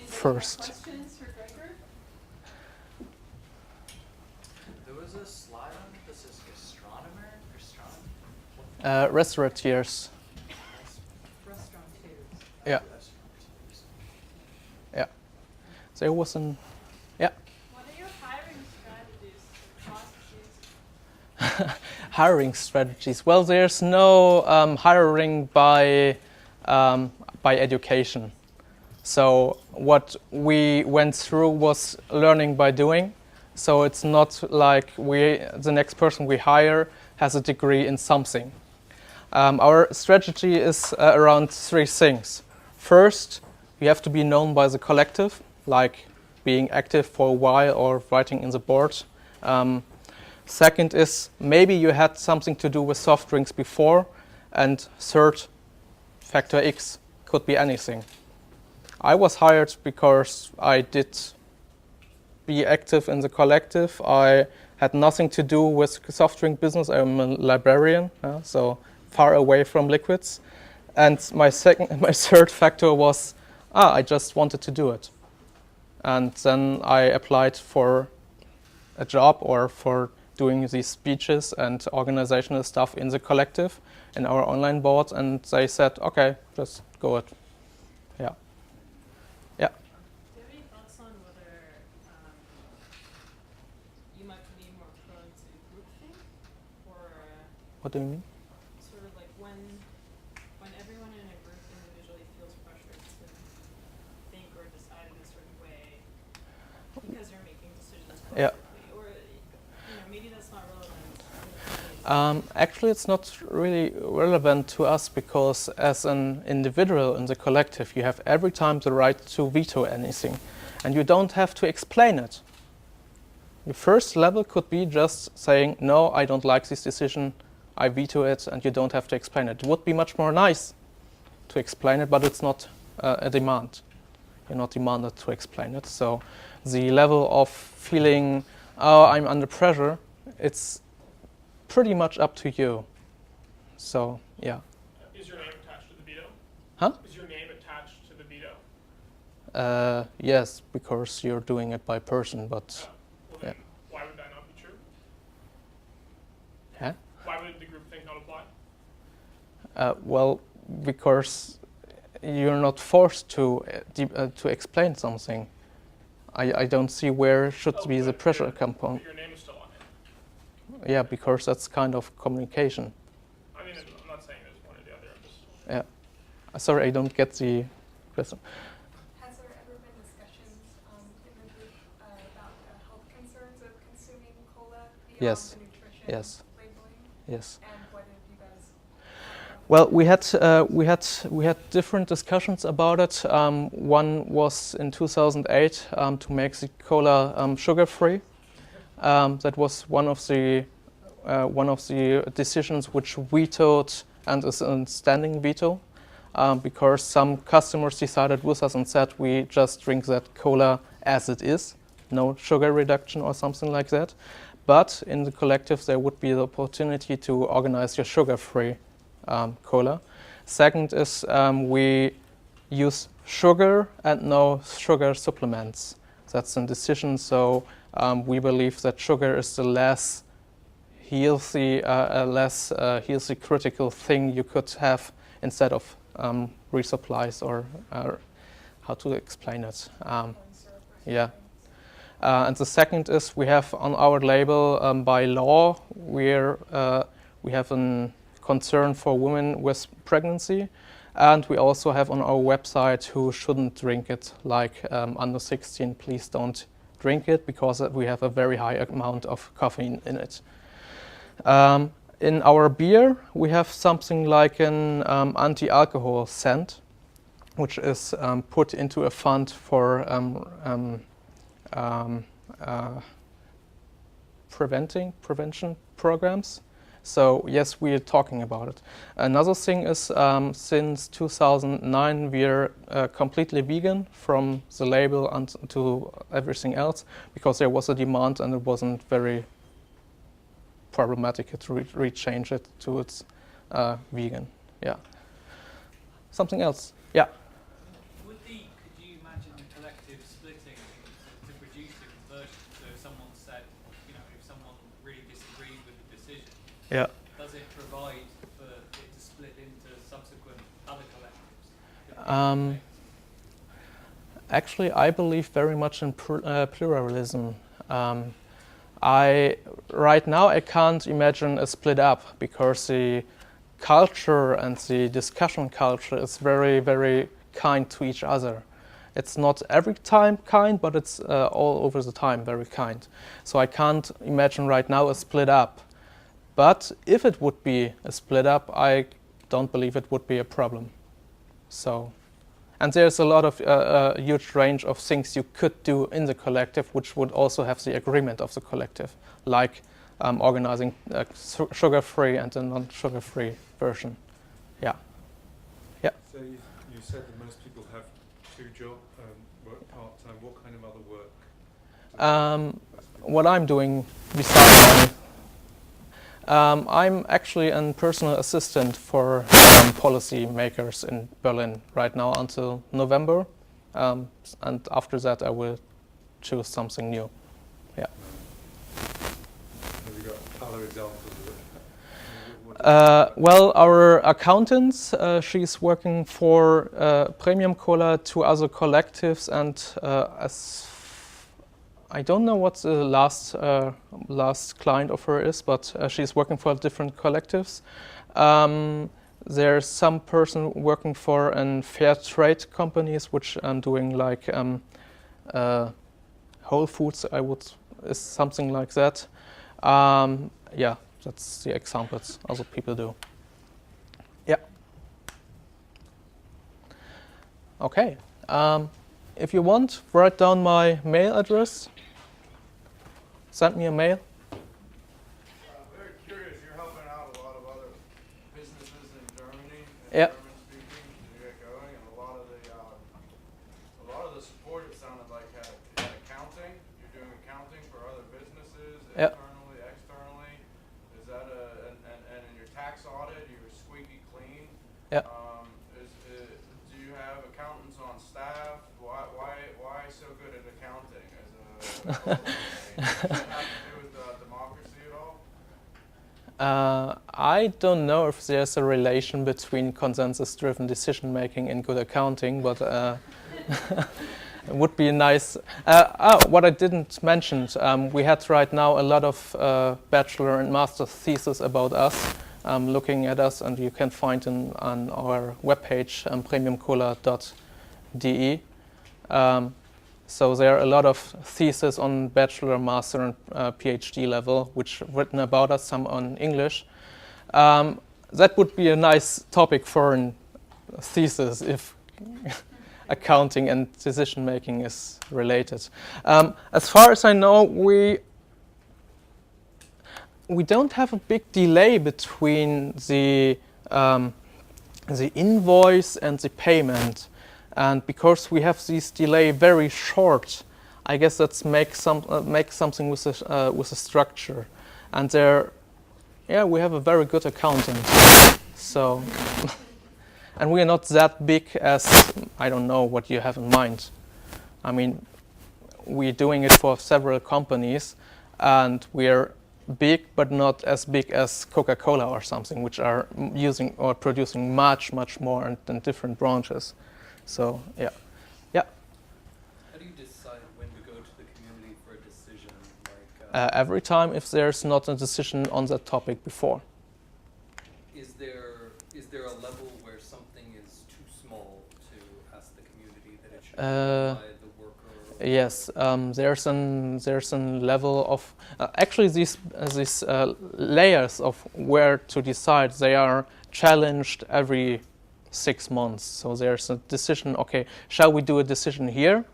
First. Questions for Gregor? There was a slide on it that says gastronomer. Restaurateurs. Restaurateurs. Yeah. Yeah. There was an. Yeah. What are your hiring strategies, processes? Hiring strategies. Well, there's no hiring by education. So what we went through was learning by doing. So it's not like the next person we hire has a degree in something. Our strategy is around three things. First, you have to be known by the collective, like being active for a while or writing in the board. Second is maybe you had something to do with soft drinks before. And third, factor X, could be anything. I was hired because I did be active in the collective. I had nothing to do with soft drink business. I'm a librarian, so far away from liquids. And my third factor was, I just wanted to do it. And then I applied for a job or for doing these speeches and organizational stuff in the collective, in our online board, and they said, okay, just go it. Yeah. Yeah. Do you have any thoughts on whether you might be more prone to groupthink, or What do you mean? sort of like when everyone in a group individually feels pressured to think or decide in a certain way because you're making decisions Yeah. collectively, or maybe that's not relevant. Actually, it's not really relevant to us because as an individual in the collective, you have every time the right to veto anything, and you don't have to explain it. The first level could be just saying, no, I don't like this decision, I veto it, and you don't have to explain it. It would be much more nice to explain it, but it's not a demand. You're not demanded to explain it. So the level of feeling, oh, I'm under pressure, it's pretty much up to you. So, yeah. Is your name attached to the veto? Huh? Is your name attached to the veto? Yes, because you're doing it by person, but Well, then why would that not be true? yeah. Why would the group think not apply? Well, because you're not forced to explain something. I don't see where should be the pressure component. But your name is still on it. Yeah, because that's kind of communication. I mean, I'm not saying there's one or the other. I'm just Yeah. Sorry, I don't get the question. Has there ever been discussions in the group about the health concerns of consuming cola beyond Yes. the nutrition Yes. labeling? Yes. And what have you guys? Well, we had different discussions about it. One was in 2008 to make the cola sugar-free. That was one of the decisions which vetoed and is a standing veto, because some customers decided with us and said we just drink that cola as it is, no sugar reduction or something like that. But in the collective there would be the opportunity to organize your sugar-free cola. Second is we use sugar and no sugar supplements. That's a decision. So we believe that sugar is the less healthy, healthy critical thing you could have instead of resupplies or how to explain it. Yeah. And the second is we have on our label by law we have a concern for women with pregnancy, and we also have on our website who shouldn't drink it, like under 16, please don't drink it because we have a very high amount of caffeine in it. In our beer, we have something like an anti-alcohol scent, which is put into a fund for prevention programs. So yes, we are talking about it. Another thing is since 2009 we're completely vegan from the label and to everything else because there was a demand and it wasn't very problematic to rechange it to its vegan. Yeah. Something else? Yeah. Could you imagine the collective splitting to produce a conversion? So if someone said, if someone really disagreed with the decision, Yeah. does it provide for it to split into subsequent other collectives? Actually, I believe very much in pluralism. Right now I can't imagine a split up because the culture and the discussion culture is very, very kind to each other. It's not every time kind, but it's all over the time very kind. So I can't imagine right now a split up. But if it would be a split up, I don't believe it would be a problem. So, and there's a lot of huge range of things you could do in the collective, which would also have the agreement of the collective, like organizing a sugar-free and a non-sugar-free version. Yeah. Yeah. So you said that most people have two jobs, work part-time. What kind of other work? What I'm doing besides I'm actually a personal assistant for policy makers in Berlin right now until November, and after that I will choose something new. Yeah. Have you got other examples of it? Well, our accountants, she's working for Premium Cola, two other collectives, and as I don't know what the last client of her is, but she's working for different collectives. There's some person working for fair trade companies, which I'm doing like Whole Foods. Is something like that. Yeah, that's the examples other people do. Yeah. Okay. If you want, write down my mail address. Send me a mail. Very curious, you're helping out a lot of other businesses in Germany, Yeah. German speaking, to get going, and a lot of the support it sounded like had accounting. You're doing accounting for other businesses, Yeah. internally, externally. Is that and in your tax audit, you're squeaky clean. Yeah. Do you have accountants on staff? Why so good at accounting as a does that have to do with democracy at all? I don't know if there's a relation between consensus-driven decision-making and good accounting, but it would be nice. What I didn't mention, we had right now a lot of bachelor and master's theses about us, looking at us, and you can find on our webpage, premiumcola.de. So there are a lot of theses on bachelor, master, and PhD level, which written about us, some on English. That would be a nice topic for a thesis if accounting and decision making is related. As far as I know, we don't have a big delay between the invoice and the payment. And because we have this delay very short, I guess that's make something with a structure. And we have a very good accountant. So, and we are not that big as I don't know what you have in mind. I mean, we're doing it for several companies, and we're big, but not as big as Coca-Cola or something, which are using or producing much more in different branches. So, yeah. How do you decide when to go to the community for a decision? Every time if there's not a decision on that topic before. Is there a level where something is too small to ask the community that it should be done by the worker? Yes, there's a level of actually these layers of where to decide. They are challenged every 6 months. So there's a decision, okay, shall we do a decision here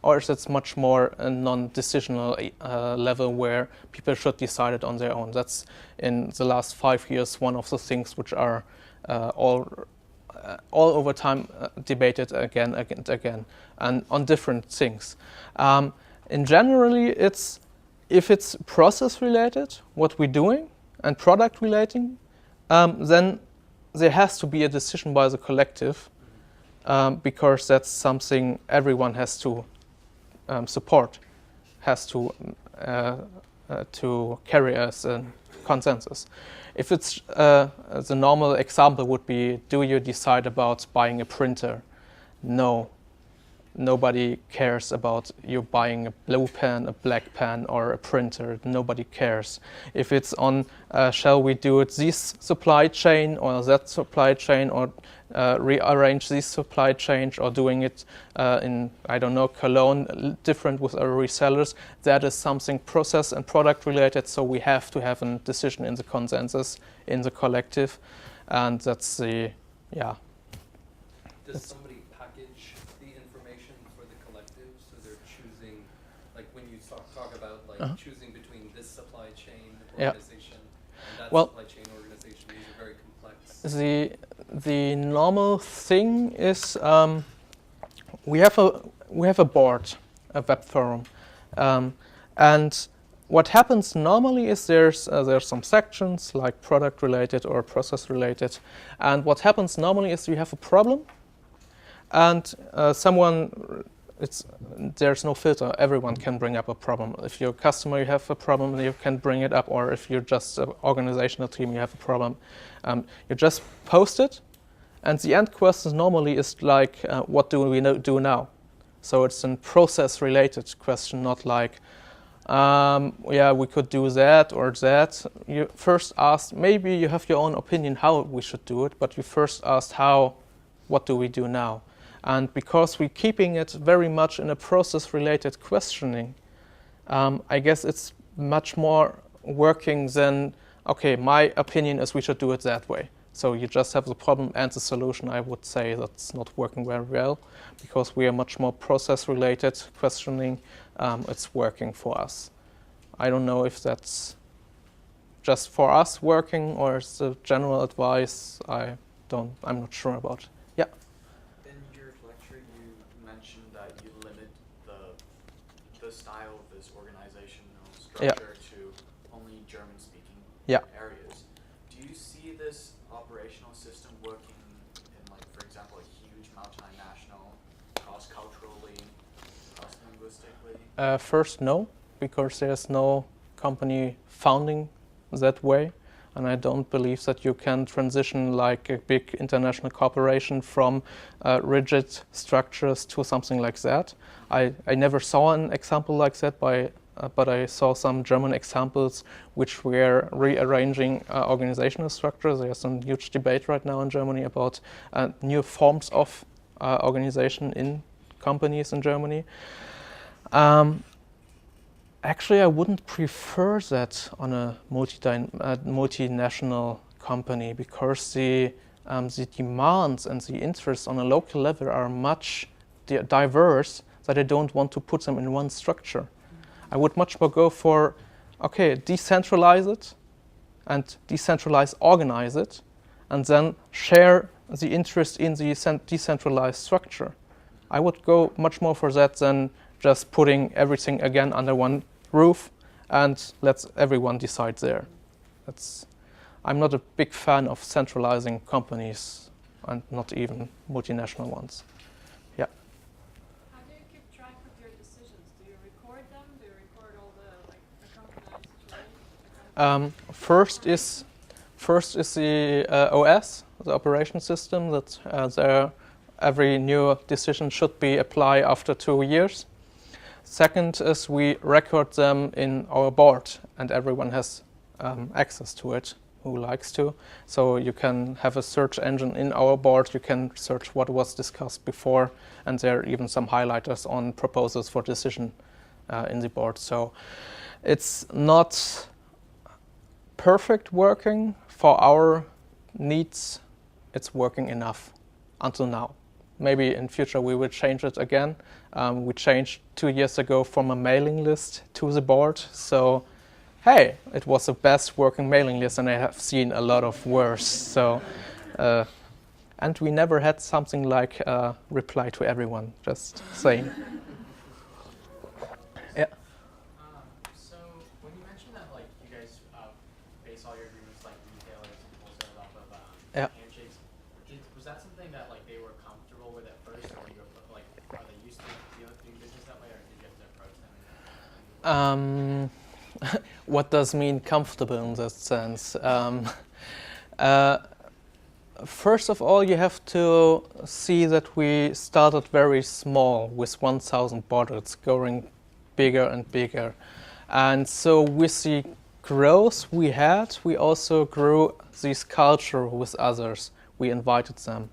or is it much more a non-decisional level where people should decide it on their own? That's in the last 5 years one of the things which are all over time debated again and again, and on different things. In generally, if it's process related, what we're doing, and product relating, then there has to be a decision by the collective, because that's something everyone has to support, has to carry as a consensus. If it's the normal example would be, do you decide about buying a printer? No. Nobody cares about you buying a blue pen, a black pen, or a printer. Nobody cares. If it's on, shall we do it this supply chain or that supply chain, or rearrange this supply chain, or doing it in, I don't know, Cologne, different with our resellers, that is something process and product related, so we have to have a decision in the consensus, in the collective, and that's the, yeah. Does somebody package the information for the collective, so they're choosing, like when you talk about like choosing between this supply chain organization and that supply chain organization, these are very complex. The normal thing is we have a board, a web forum, and what happens normally is there's some sections like product related or process related, and what happens normally is you have a problem, and there's no filter. Everyone can bring up a problem. If you're a customer, you have a problem, you can bring it up. Or if you're just an organizational team, you have a problem. You just post it, and the end question normally is like, what do we do now? So it's a process-related question, not like, yeah, we could do that or that. You first asked, maybe you have your own opinion how we should do it, but you first asked what do we do now? And because we're keeping it very much in a process-related questioning, I guess it's much more working than, okay, my opinion is we should do it that way. So you just have the problem and the solution. I would say that's not working very well, because we are much more process-related questioning. It's working for us. I don't know if that's just for us working or is the general advice. I'm not sure about. Yeah. In your lecture, you mentioned that you limit the style of this organizational structure to only German-speaking areas. Do you see this operational system working in, like, for example, a huge multinational, cross-culturally, cross-linguistically? First, no, because there's no company founding that way. And I don't believe that you can transition like a big international corporation from rigid structures to something like that. I never saw an example like that, but I saw some German examples which were rearranging organizational structures. There's some huge debate right now in Germany about new forms of organization in companies in Germany. Actually, I wouldn't prefer that on a multinational company, because the demands and the interests on a local level are much diverse, that I don't want to put them in one structure. I would much more go for, okay, decentralize it and organize it, and then share the interest in the decentralized structure. I would go much more for that than just putting everything again under one roof and let everyone decide there. I'm not a big fan of centralizing companies, and not even multinational ones. Yeah. How do you keep track of your decisions? Do you record them? Do you record all the accompanies? First is the OS, the operation system, that every new decision should be applied after 2 years. Second is we record them in our board, and everyone has access to it who likes to. So you can have a search engine in our board. You can search what was discussed before, and there are even some highlighters on proposals for decision in the board. So it's not perfect working for our needs. It's working enough until now. maybe in future we will change it again. We changed 2 years ago from a mailing list to the board. So, hey, it was the best working mailing list, and I have seen a lot of worse. So, and we never had something like reply to everyone, just saying. Yeah. So when you mentioned that, like, you guys base all your agreements, like retailers and wholesalers, off of handshakes, was that something that like they were comfortable with at first, or you were, like, are they used to doing business that way, or did you have to approach them? What does mean comfortable in that sense? First of all, you have to see that we started very small with 1,000 bottles, going bigger and bigger. And so with the growth we had, we also grew this culture with others. We invited them.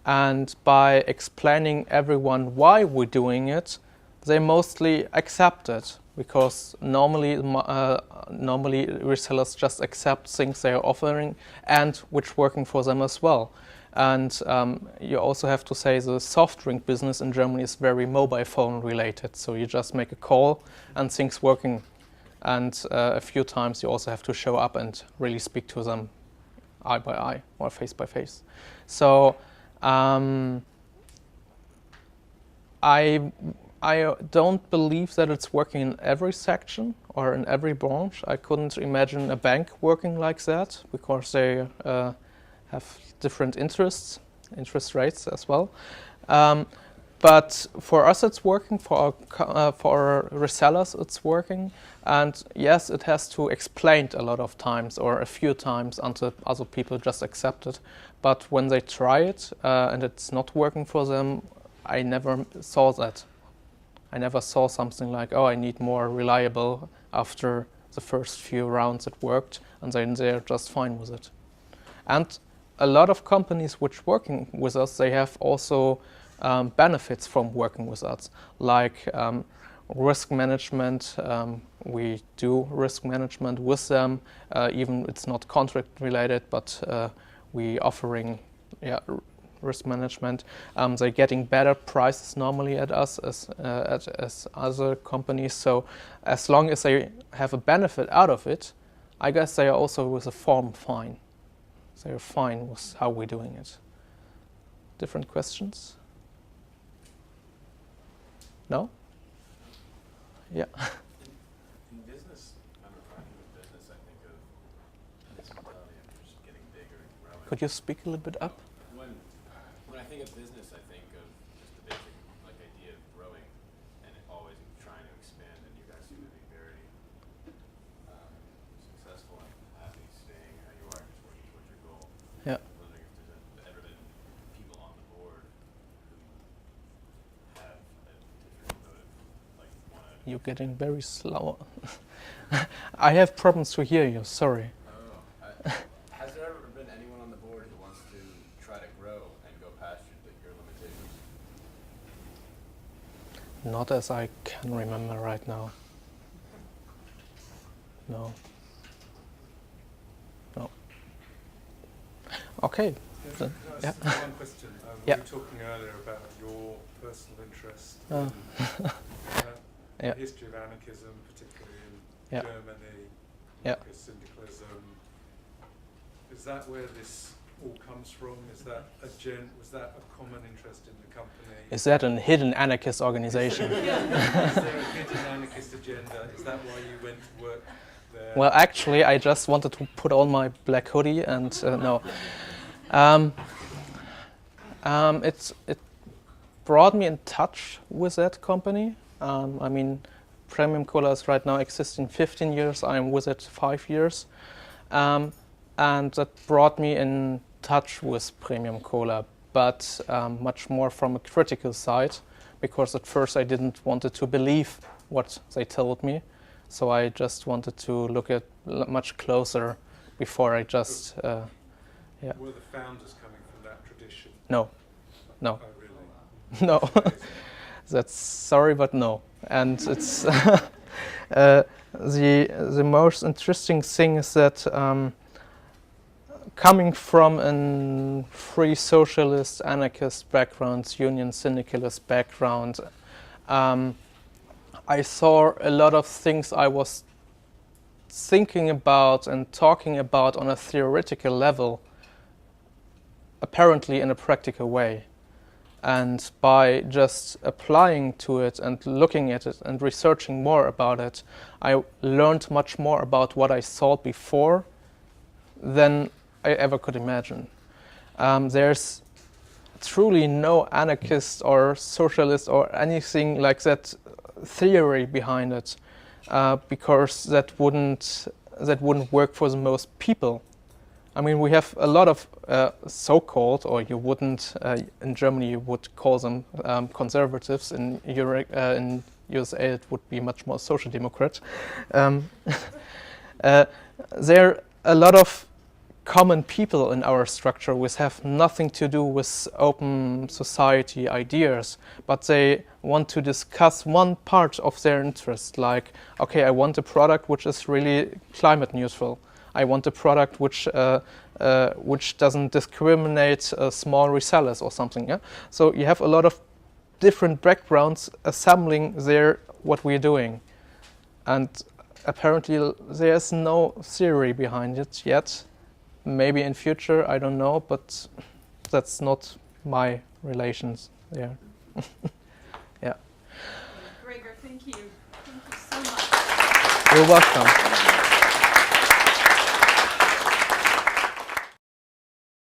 And by explaining everyone why we're doing it, they mostly accept it, because normally resellers just accept things they are offering and which working for them as well. And you also have to say the soft drink business in Germany is very mobile phone related. So you just make a call and things working. And a few times you also have to show up and really speak to them eye by eye or face by face. So I don't believe that it's working in every section or in every branch. I couldn't imagine a bank working like that, because they have different interest rates as well. But for us it's working, for our resellers it's working. And yes, it has to explain a lot of times or a few times until other people just accept it. But when they try it and it's not working for them, I never saw that. I never saw something like, oh, I need more reliable. After the first few rounds it worked, and then they're just fine with it. And a lot of companies which working with us, they have also benefits from working with us, like risk management. We do risk management with them, even it's not contract related, but we offering risk management. They're getting better prices normally at us as other companies. So as long as they have a benefit out of it, I guess they are also with a form fine. They're fine with how we're doing it. Different questions? No? Yeah. In business, I'm referring to business, I think of this mentality of just getting bigger and growing. Could you speak a little bit up? When I think of business, I think of just the basic idea of growing and always trying to expand. And you guys seem to be very successful and happy staying how you are, just working towards your goal. Yeah. I'm wondering if there's ever been people on the board who have a different motive, like want to. You're getting very slow. I have problems to hear you. Sorry. Has there ever been anyone on the board who wants to try to grow and go past your limitations? Not as I can remember right now. No. Okay. Can I ask one question? We were talking earlier about your personal interest in the history of anarchism, particularly in Germany, syndicalism. Is that where this all comes from? Is that was that a common interest in the company? Is that a hidden anarchist organization? Is there a hidden anarchist agenda? Is that why you went to work there? Well, actually, I just wanted to put on my black hoodie and no. It brought me in touch with that company. I mean, Premium Cola is right now existing 15 years. I'm with it 5 years. And that brought me in touch with Premium Cola, but much more from a critical side, because at first I didn't want to believe what they told me. So I just wanted to look at much closer before I just, Were the founders coming from that tradition? No. Oh, really? No. That's sorry, but no. And it's the most interesting thing is that coming from a free socialist, anarchist background, union syndicalist background, I saw a lot of things I was thinking about and talking about on a theoretical level, apparently in a practical way. And by just applying to it and looking at it and researching more about it, I learned much more about what I saw before than I ever could imagine. There's truly no anarchist or socialist or anything like that theory behind it, because that wouldn't work for the most people. I mean, we have a lot of so-called, or you wouldn't, in Germany you would call them conservatives. In USA it would be much more social democrat. There are a lot of common people in our structure which have nothing to do with open society ideas, but they want to discuss one part of their interest, like, okay, I want a product which is really climate neutral. I want a product which doesn't discriminate small resellers or something. Yeah? So you have a lot of different backgrounds assembling what we're doing. And apparently there's no theory behind it yet. Maybe in future, I don't know, but that's not my relations there. Yeah. Gregor, thank you. Thank you so much. You're welcome.